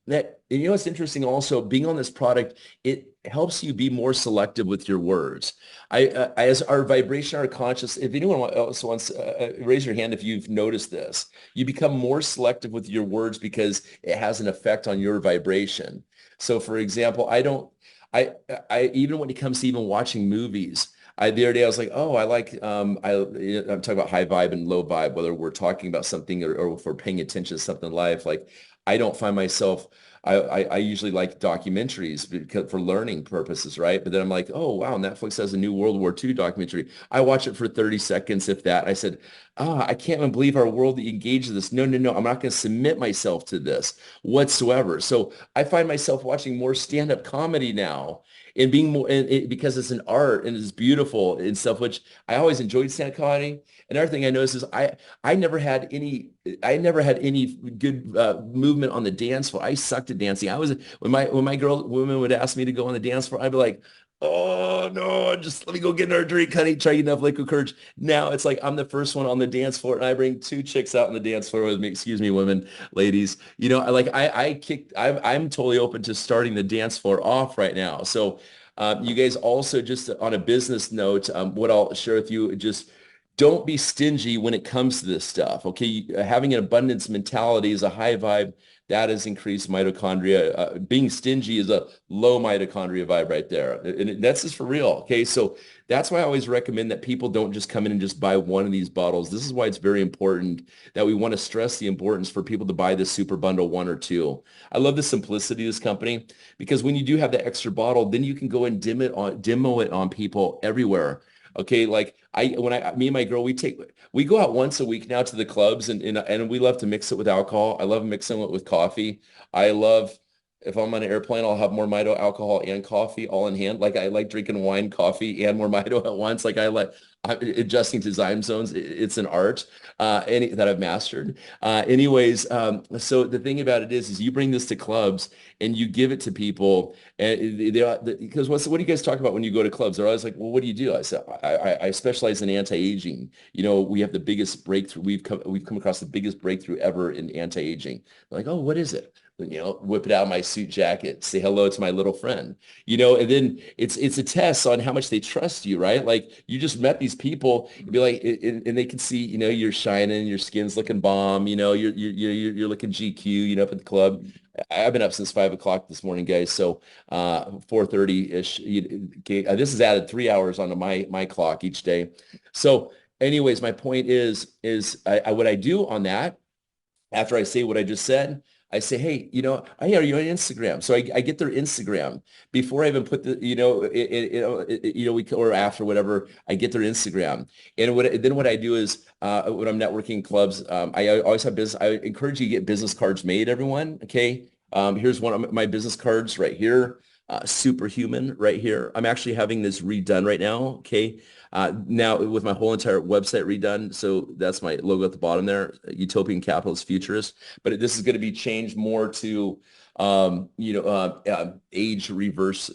that, you know, it's interesting also, being on this product, it helps you be more selective with your words. As our vibration, our conscious, if anyone else wants, raise your hand if you've noticed this, you become more selective with your words because it has an effect on your vibration. So for example, I even when it comes to even watching movies, the other day I was like, oh, I like, I'm talking about high vibe and low vibe, whether we're talking about something or if we're paying attention to something in life. Like, I don't find myself, I usually like documentaries because, for learning purposes, right? But then I'm like, oh, wow, Netflix has a new World War II documentary. I watch it for 30 seconds, if that. I said, I can't even believe our world engaged in this. No, I'm not going to submit myself to this whatsoever. So I find myself watching more stand-up comedy now, and being more, because it's an art and it's beautiful and stuff, which I always enjoyed stand-up comedy. Another thing I noticed is I never had any good movement on the dance floor. I sucked at dancing. I was, when women would ask me to go on the dance floor, I'd be like, oh no, just let me go get another drink, honey, try enough liquid courage. Now it's like I'm the first one on the dance floor, and I bring 2 chicks out on the dance floor with me. Excuse me, women, ladies. You know, I'm totally open to starting the dance floor off right now. So you guys also, just on a business note, what I'll share with you, just don't be stingy when it comes to this stuff. Okay, having an abundance mentality is a high vibe. That is increased mitochondria. Being stingy is a low mitochondria vibe right there. And that's just for real. Okay, so that's why I always recommend that people don't just come in and just buy one of these bottles. This is why it's very important that we want to stress the importance for people to buy this super bundle 1 or 2. I love the simplicity of this company, because when you do have the extra bottle, then you can go and demo it on people everywhere. Okay, like me and my girl, we go out once a week now to the clubs, and we love to mix it with alcohol. I love mixing it with coffee. I love If I'm on an airplane, I'll have MOREMITO alcohol and coffee all in hand. Like I like drinking wine, coffee, and MOREMITO at once. Like I like adjusting to time zones. It's an art that I've mastered. So the thing about it is you bring this to clubs and you give it to people, and because what do you guys talk about when you go to clubs? They're always like, well, what do you do? I said, I specialize in anti-aging. We have the biggest breakthrough. We've come across the biggest breakthrough ever in anti-aging. They're like, oh, what is it? Whip it out of my suit jacket, say hello to my little friend, and then it's a test on how much they trust you, right? Like you just met these people, you'd be like, and they can see, you're shining, your skin's looking bomb, you're looking GQ, up at the club. I've been up since 5 o'clock this morning, guys. So 4:30-ish. This is added 3 hours onto my clock each day. So anyways, my point is what I do on that, after I say what I just said, I say, hey, are you on Instagram? So I get their Instagram before I even put the, or after whatever, I get their Instagram. And what I do is when I'm networking clubs, I always have business. I encourage you to get business cards made, everyone. Okay. Here's one of my business cards right here. Superhuman right here. I'm actually having this redone right now. Okay. Now with my whole entire website redone. So that's my logo at the bottom there, Utopian Capitalist Futurist. But this is going to be changed more to, age reverse,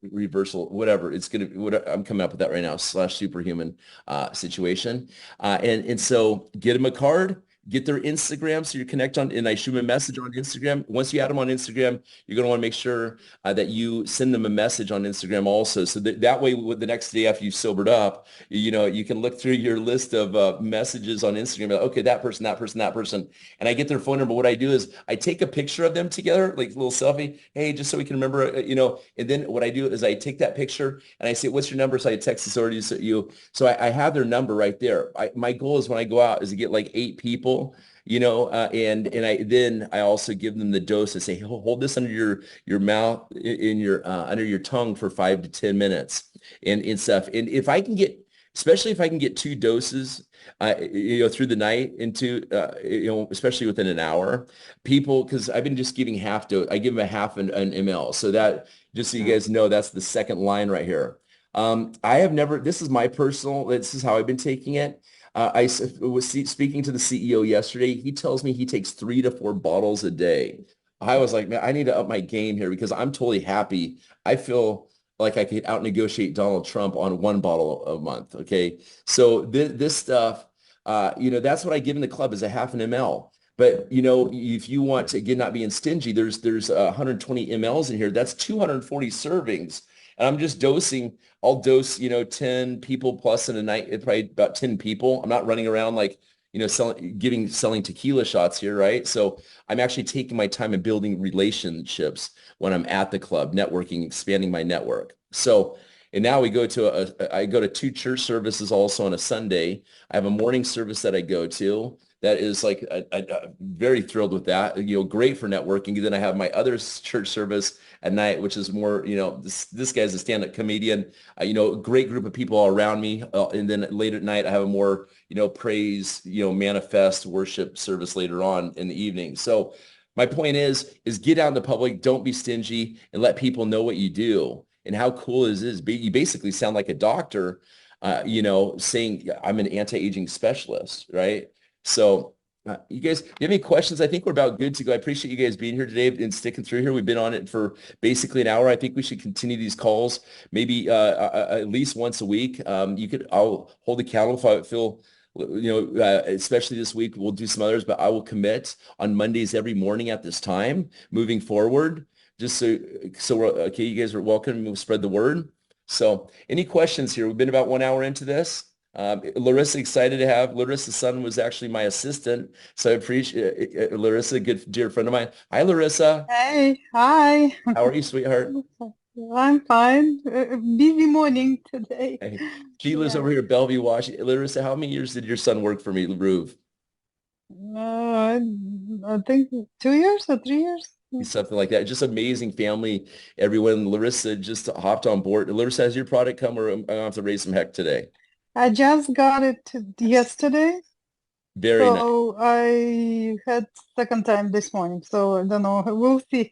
reversal, whatever. It's going to, I'm coming up with that right now, /superhuman situation. And so get them a card. Get their Instagram so you connect on, and I shoot them a message on Instagram. Once you add them on Instagram, you're going to want to make sure that you send them a message on Instagram also. So that way, the next day after you've sobered up, you can look through your list of messages on Instagram. Like, okay, that person, that person, that person. And I get their phone number. What I do is I take a picture of them together, like a little selfie. Hey, just so we can remember, and then what I do is I take that picture and I say, what's your number? So I text this already to you. So I have their number right there. My goal is when I go out is to get like 8 people, and I also give them the dose. I say, hold this under your mouth, in your under your tongue for 5 to 10 minutes and stuff. And if I can get, especially if I can get 2 doses, through the night into, especially within an hour, because I've been just giving half dose. I give them a half an ml. So that, just so you guys know, that's the second line right here. I have never, this is how I've been taking it. I was speaking to the CEO yesterday. He tells me he takes 3 to 4 bottles a day. I was like, man, I need to up my game here because I'm totally happy. I feel like I could out negotiate Donald Trump on 1 bottle a month. Okay. So this stuff, that's what I give in the club is a half an ml. But, if you want to, again, not being stingy, there's 120 mLs in here. That's 240 servings. And I'm just dosing. I'll dose, 10 people plus in a night, probably about 10 people. I'm not running around like, selling tequila shots here, right? So I'm actually taking my time and building relationships when I'm at the club, networking, expanding my network. So, and now I go to 2 church services also on a Sunday. I have a morning service that I go to. That is like, I'm very thrilled with that, great for networking. And then I have my other church service at night, which is more, this guy's a stand-up comedian, a great group of people all around me. And then late at night, I have a more, praise, manifest worship service later on in the evening. So my point is get out in the public, don't be stingy, and let people know what you do. And how cool is this? You basically sound like a doctor, saying I'm an anti-aging specialist, right? So you guys, do you have any questions? I think we're about good to go. I appreciate you guys being here today and sticking through here. We've been on it for basically an hour. I think we should continue these calls maybe at least once a week. I'll hold accountable if I feel, especially this week, we'll do some others, but I will commit on Mondays every morning at this time moving forward. Just so we're okay. You guys are welcome. We'll spread the word. So any questions here? We've been about 1 hour into this. Larissa, excited to have Larissa's son was actually my assistant. So I appreciate Larissa, a good dear friend of mine. Hi, Larissa. Hey, hi. How are you, sweetheart? I'm fine. Busy morning today. Hey. She lives over here at Bellevue, Washington. Larissa, how many years did your son work for me, Ruve? I think 2 years or 3 years. Something like that. Just amazing family, everyone. Larissa just hopped on board. Larissa, has your product come, or I'm going to have to raise some heck today? I just got it yesterday. Very nice. So I had second time this morning, so I don't know. We'll see.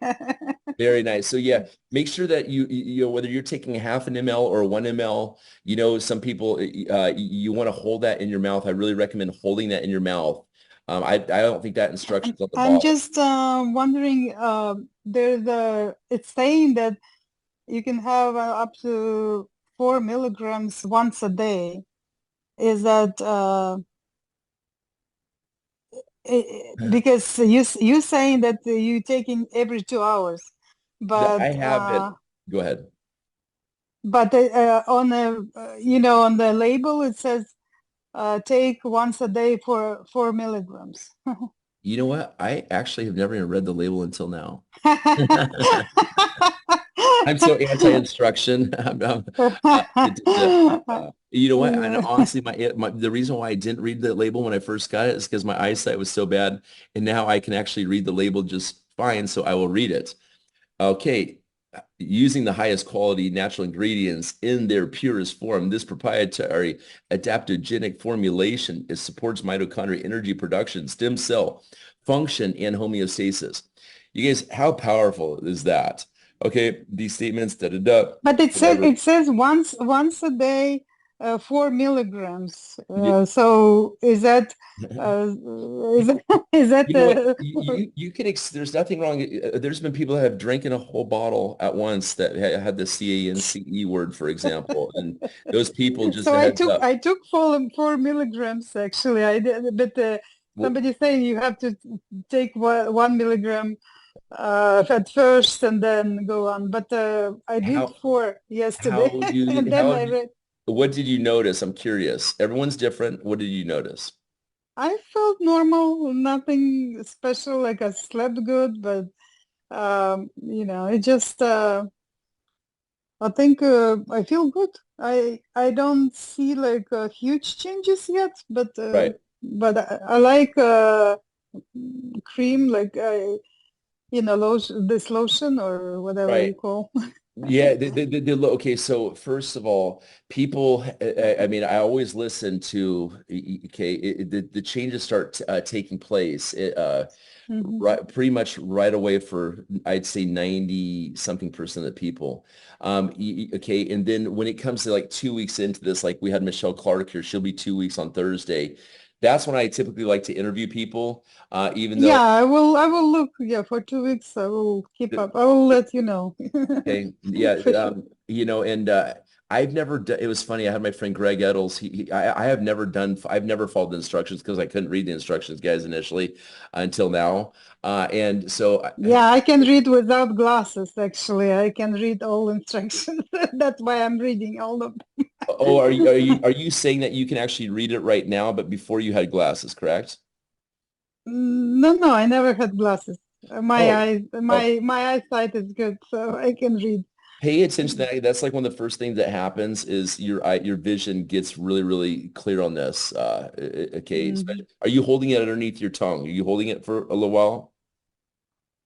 Very nice. So yeah, make sure that you know, whether you're taking a half an ml or 1 ml, you know, some people, you want to hold that in your mouth. I really recommend holding that in your mouth. I don't think that instruction's on the I'm bottle. just wondering, it's saying that you can have up to 4 milligrams once a day. Is that because you saying that you taking every 2 hours, I but have it. Go ahead. on on the label it says take once a day for 4 milligrams. You know what? I actually have never even read the label until now. I'm so anti-instruction. You know what? And honestly, the reason why I didn't read the label when I first got it is because my eyesight was so bad, and now I can actually read the label just fine, so I will read it. Okay. Using the highest quality natural ingredients in their purest form, this proprietary adaptogenic formulation supports mitochondria energy production, stem cell function, and homeostasis. You guys, how powerful is that? Okay, these statements, da-da-da, But whatever. it says once a day, 4 milligrams. So is that is that You know what? You can, there's nothing wrong. There's been people that have drinking a whole bottle at once that had the CANCE word, for example. And those people, just so a heads up. I took 4 milligrams actually. I did, but Well, somebody saying you have to take 1 milligram at first and then go on. But I did how 4 yesterday, and then I read. what did you notice? I'm curious. Everyone's different. What did you notice? I felt normal, nothing special. Like I slept good, but it just I think I feel good. I don't see like huge changes yet, but Right. I like cream, like lotion, this lotion or whatever you Right. call. Yeah, okay, so first of all, people, I mean, I always listen to, okay, the changes start taking place Mhm. right, pretty much right away for, I'd say 90 something percent of the people. Okay, and then when it comes to like 2 weeks into this, like we had Michelle Clark here, she'll be 2 weeks on Thursday. That's when I typically like to interview people, even though, Yeah, I will look. Yeah, for 2 weeks I will keep up. I will let you know. okay, yeah, For sure. you know, and I've never done, it was funny, I had my friend Greg Eddles, I have never done, I've never followed the instructions because I couldn't read the instructions, guys, initially, until now. And so, Yeah, I can read without glasses, actually. I can read all instructions. That's why I'm reading all of them. oh, are you saying that you can actually read it right now, but before you had glasses, correct? No, no, I never had glasses. Oh, oh, My eyesight is good, so I can read. pay attention to that. That's like one of the first things that happens is your vision gets really, really clear on this. Okay, Mhm. are you holding it underneath your tongue? Are you holding it for a little while?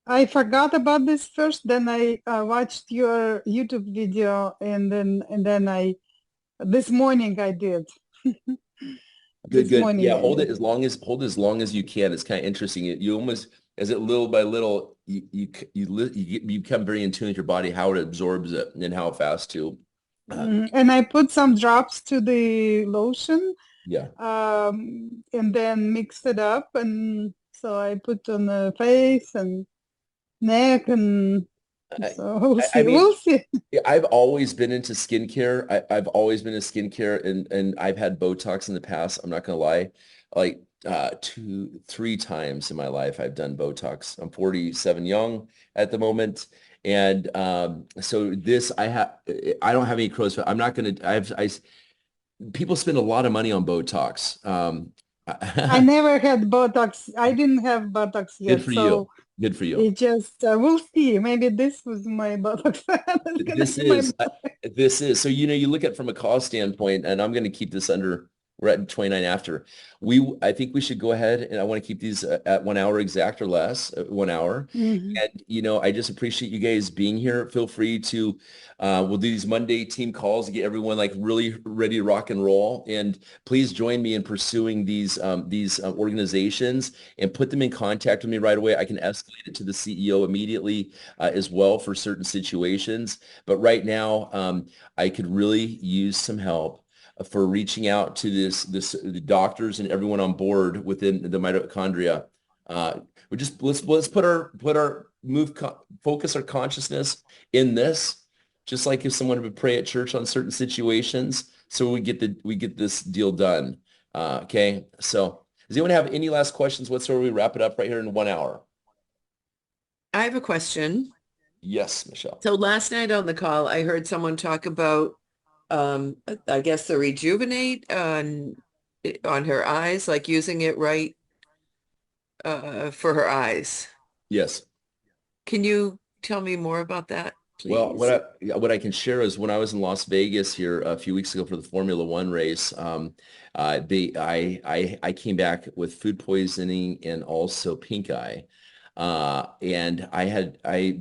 I forgot about this first, then I watched your YouTube video, and then I this morning I did. Good, This good. morning Yeah, I did. hold as long as you can. It's kind of interesting. You almost, as it little by little, you become very in tune with your body, how it absorbs it, and how fast to. Uh, And I put some drops to the lotion, yeah. and then mixed it up, and so I put on the face and neck, and I, so we'll I see. mean, We'll see. yeah, I've always been into skincare. I've always been into skincare, and I've had Botox in the past. I'm not gonna lie, like 3 times in my life I've done Botox. I'm 47 young at the moment, and so this I don't have any crow's feet. I'm not gonna. People spend a lot of money on Botox. I never had Botox. I didn't have Botox Good yet, for you. so Good for you. it just we'll see. Maybe this was my Botox. That's gonna This be my is, this is, so, you know, you look at it from a cost standpoint, and I'm going to keep this under We're at 29 after. I think we should go ahead, and I want to keep these at 1 hour exact or less, 1 hour. Mhm. And, I just appreciate you guys being here. Feel free to, we'll do these Monday team calls to get everyone like really ready to rock and roll. And please join me in pursuing these organizations and put them in contact with me right away. I can escalate it to the CEO immediately as well for certain situations. But right now, I could really use some help for reaching out to the doctors and everyone on board within the mitochondria. We just let's put our focus our consciousness in this, just like if someone would pray at church on certain situations, so we get this deal done. Okay, so does anyone have any last questions whatsoever? We wrap it up right here in 1 hour. I have a question. Yes, Michelle. So last night on the call, I heard someone talk about, I guess the rejuvenate on her eyes, like using it right for her eyes. Yes. Can you tell me more about that, Well, please? what I can share is when I was in Las Vegas here a few weeks ago for the Formula One race, I came back with food poisoning and also pink eye. And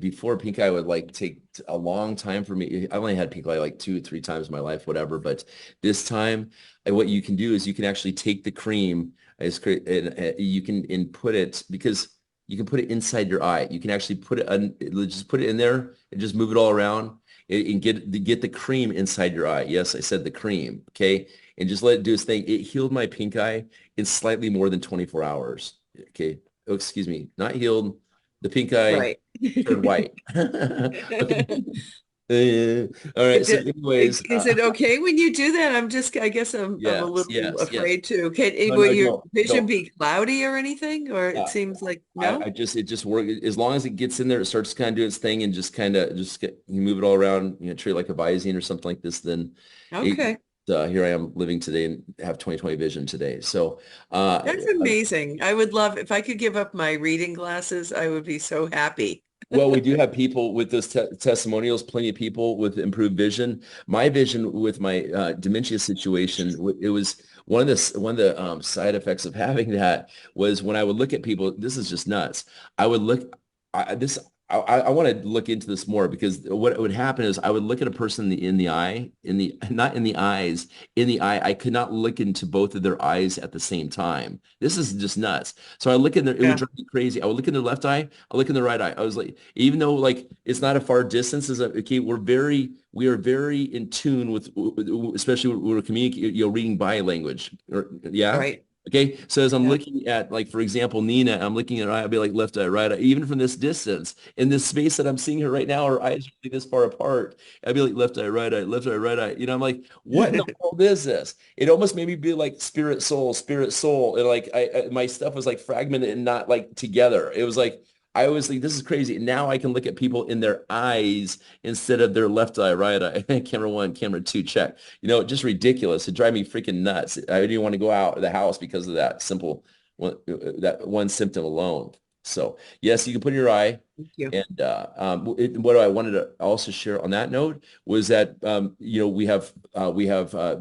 before pink eye would like take a long time for me. I only had pink eye like 2 or 3 times in my life, whatever. But this time, what you can do is you can actually take the cream, and you can input it because you can put it inside your eye. You can actually just put it in there and just move it all around and get the cream inside your eye. Yes, I said the cream. Okay, and just let it do its thing. It healed my pink eye in slightly more than 24 hours. Okay. Oh, excuse me, not healed. The pink eye Right. turned white. Okay. All right. So, anyways, Is it okay when you do that? I guess I'm a yes, little yes. afraid to. No, Will no, your no, vision no. be cloudy or anything? Or it Yeah. seems like no? It just works as long as it gets in there. It starts kind of doing its thing and just kind of you move it all around. Treat it like a Visine or something like this. Then, Okay. here I am living today and have 20/20 vision today. So, That's amazing. I would love if I could give up my reading glasses, I would be so happy. well, we do have people with those testimonials, plenty of people with improved vision. My vision with my dementia situation, it was one of the side effects of having that was when I would look at people, this is just nuts. I would look, I want to look into this more because what would happen is I would look at a person in the eye, not in the eyes, in the eye. I could not look into both of their eyes at the same time. This is just nuts. So I look in there, it would drive me crazy. I would look in their left eye, I look in the right eye. I was like, even though like it's not a far distance, okay, we are very in tune with, especially when we're communicating, reading body language. Yeah. Right. Okay, so as I'm looking at, like, for example, Nina, I'm looking at her eye, I'll be like left eye, right eye, even from this distance, in this space that I'm seeing her right now, her eyes are really this far apart. I'll be like left eye, right eye, left eye, right eye. I'm like, what in the world is this? It almost made me be like spirit, soul, and like my stuff was like fragmented and not like together. It was like, I was like, this is crazy. And now I can look at people in their eyes instead of their left eye, right eye. Camera 1, camera 2, check. Just ridiculous. It drive me freaking nuts. I didn't even want to go out of the house because of that that one symptom alone. So yes, you can put in your eye. Thank you. And what I wanted to also share on that note was that we have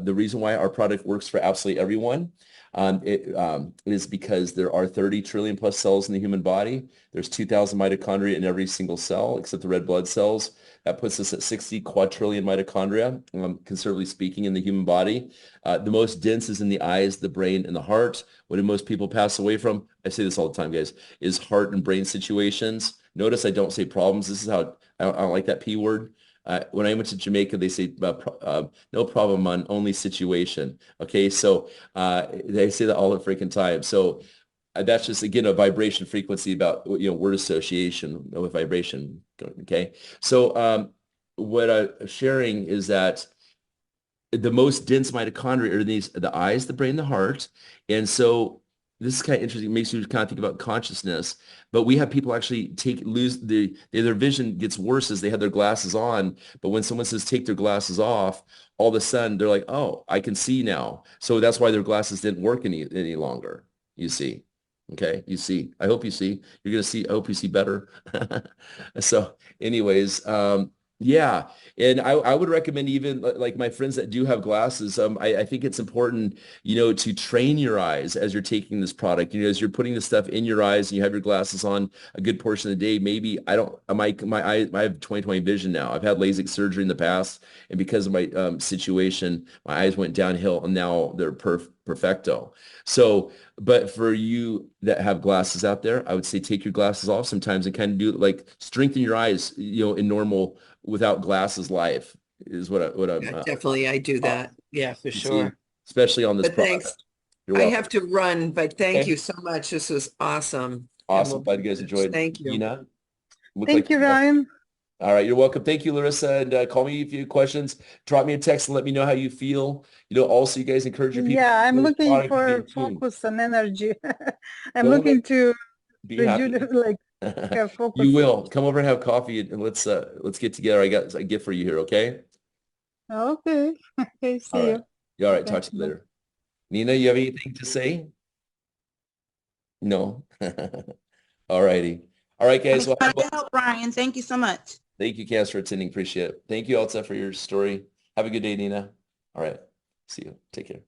the reason why our product works for absolutely everyone. It is because there are 30 trillion plus cells in the human body. There's 2,000 mitochondria in every single cell except the red blood cells. That puts us at 60 quadrillion mitochondria, conservatively speaking, in the human body. The most dense is in the eyes, the brain, and the heart. What do most people pass away from? I say this all the time, guys, is heart and brain situations. Notice I don't say problems. This is how I don't like that P word. When I went to Jamaica, they say no problem on only situation. Okay, so they say that all the freaking time. So that's just, again, a vibration frequency about word association with vibration. Okay, so what I'm sharing is that the most dense mitochondria are the eyes, the brain, the heart, and so this is kind of interesting. It makes you kind of think about consciousness. But we have people actually lose their vision gets worse as they have their glasses on. But when someone says take their glasses off, all of a sudden they're like, oh, I can see now. So that's why their glasses didn't work any longer. You see. Okay, you see. I hope you see. You're gonna see. I hope you see better. So, anyways, Yeah, and I would recommend even like my friends that do have glasses. I think it's important, to train your eyes as you're taking this product. As you're putting this stuff in your eyes and you have your glasses on a good portion of the day. Maybe I don't my eye I have 20/20 vision now. I've had LASIK surgery in the past, and because of my situation, my eyes went downhill, and now they're perfecto. So, but for you that have glasses out there, I would say take your glasses off sometimes and kind of do like strengthen your eyes, in normal without glasses life is what I'm Yeah, definitely, I do that. Yeah, for you see, sure. especially on this But product. thanks. You're I welcome. have to run, but thank Okay. you so much. This was awesome. And Awesome. we'll Glad be you guys in touch. enjoyed. Thank you. Nina, look Thank like you, Ryan. all right, you're welcome. Thank you, Larissa, and call me if you have questions. Drop me a text and let me know how you feel. Also, you guys encourage your people Yeah, to I'm use this looking product and for get tuned. focus and energy. I'm Go looking ahead, to be happy. like have focus. You will come over and have coffee, and let's get together. I got a gift for you here. Okay. Okay. Okay, All see right. you. All right. Okay, Talk to you bye. later. Nina, you have anything to say? No. All righty. All right, I'm guys. Well, excited to help, Ryan. Thank you so much. thank you, Cass, for attending. Appreciate it. Thank you, Elsa, for your story. Have a good day, Nina. All right. See you. Take care.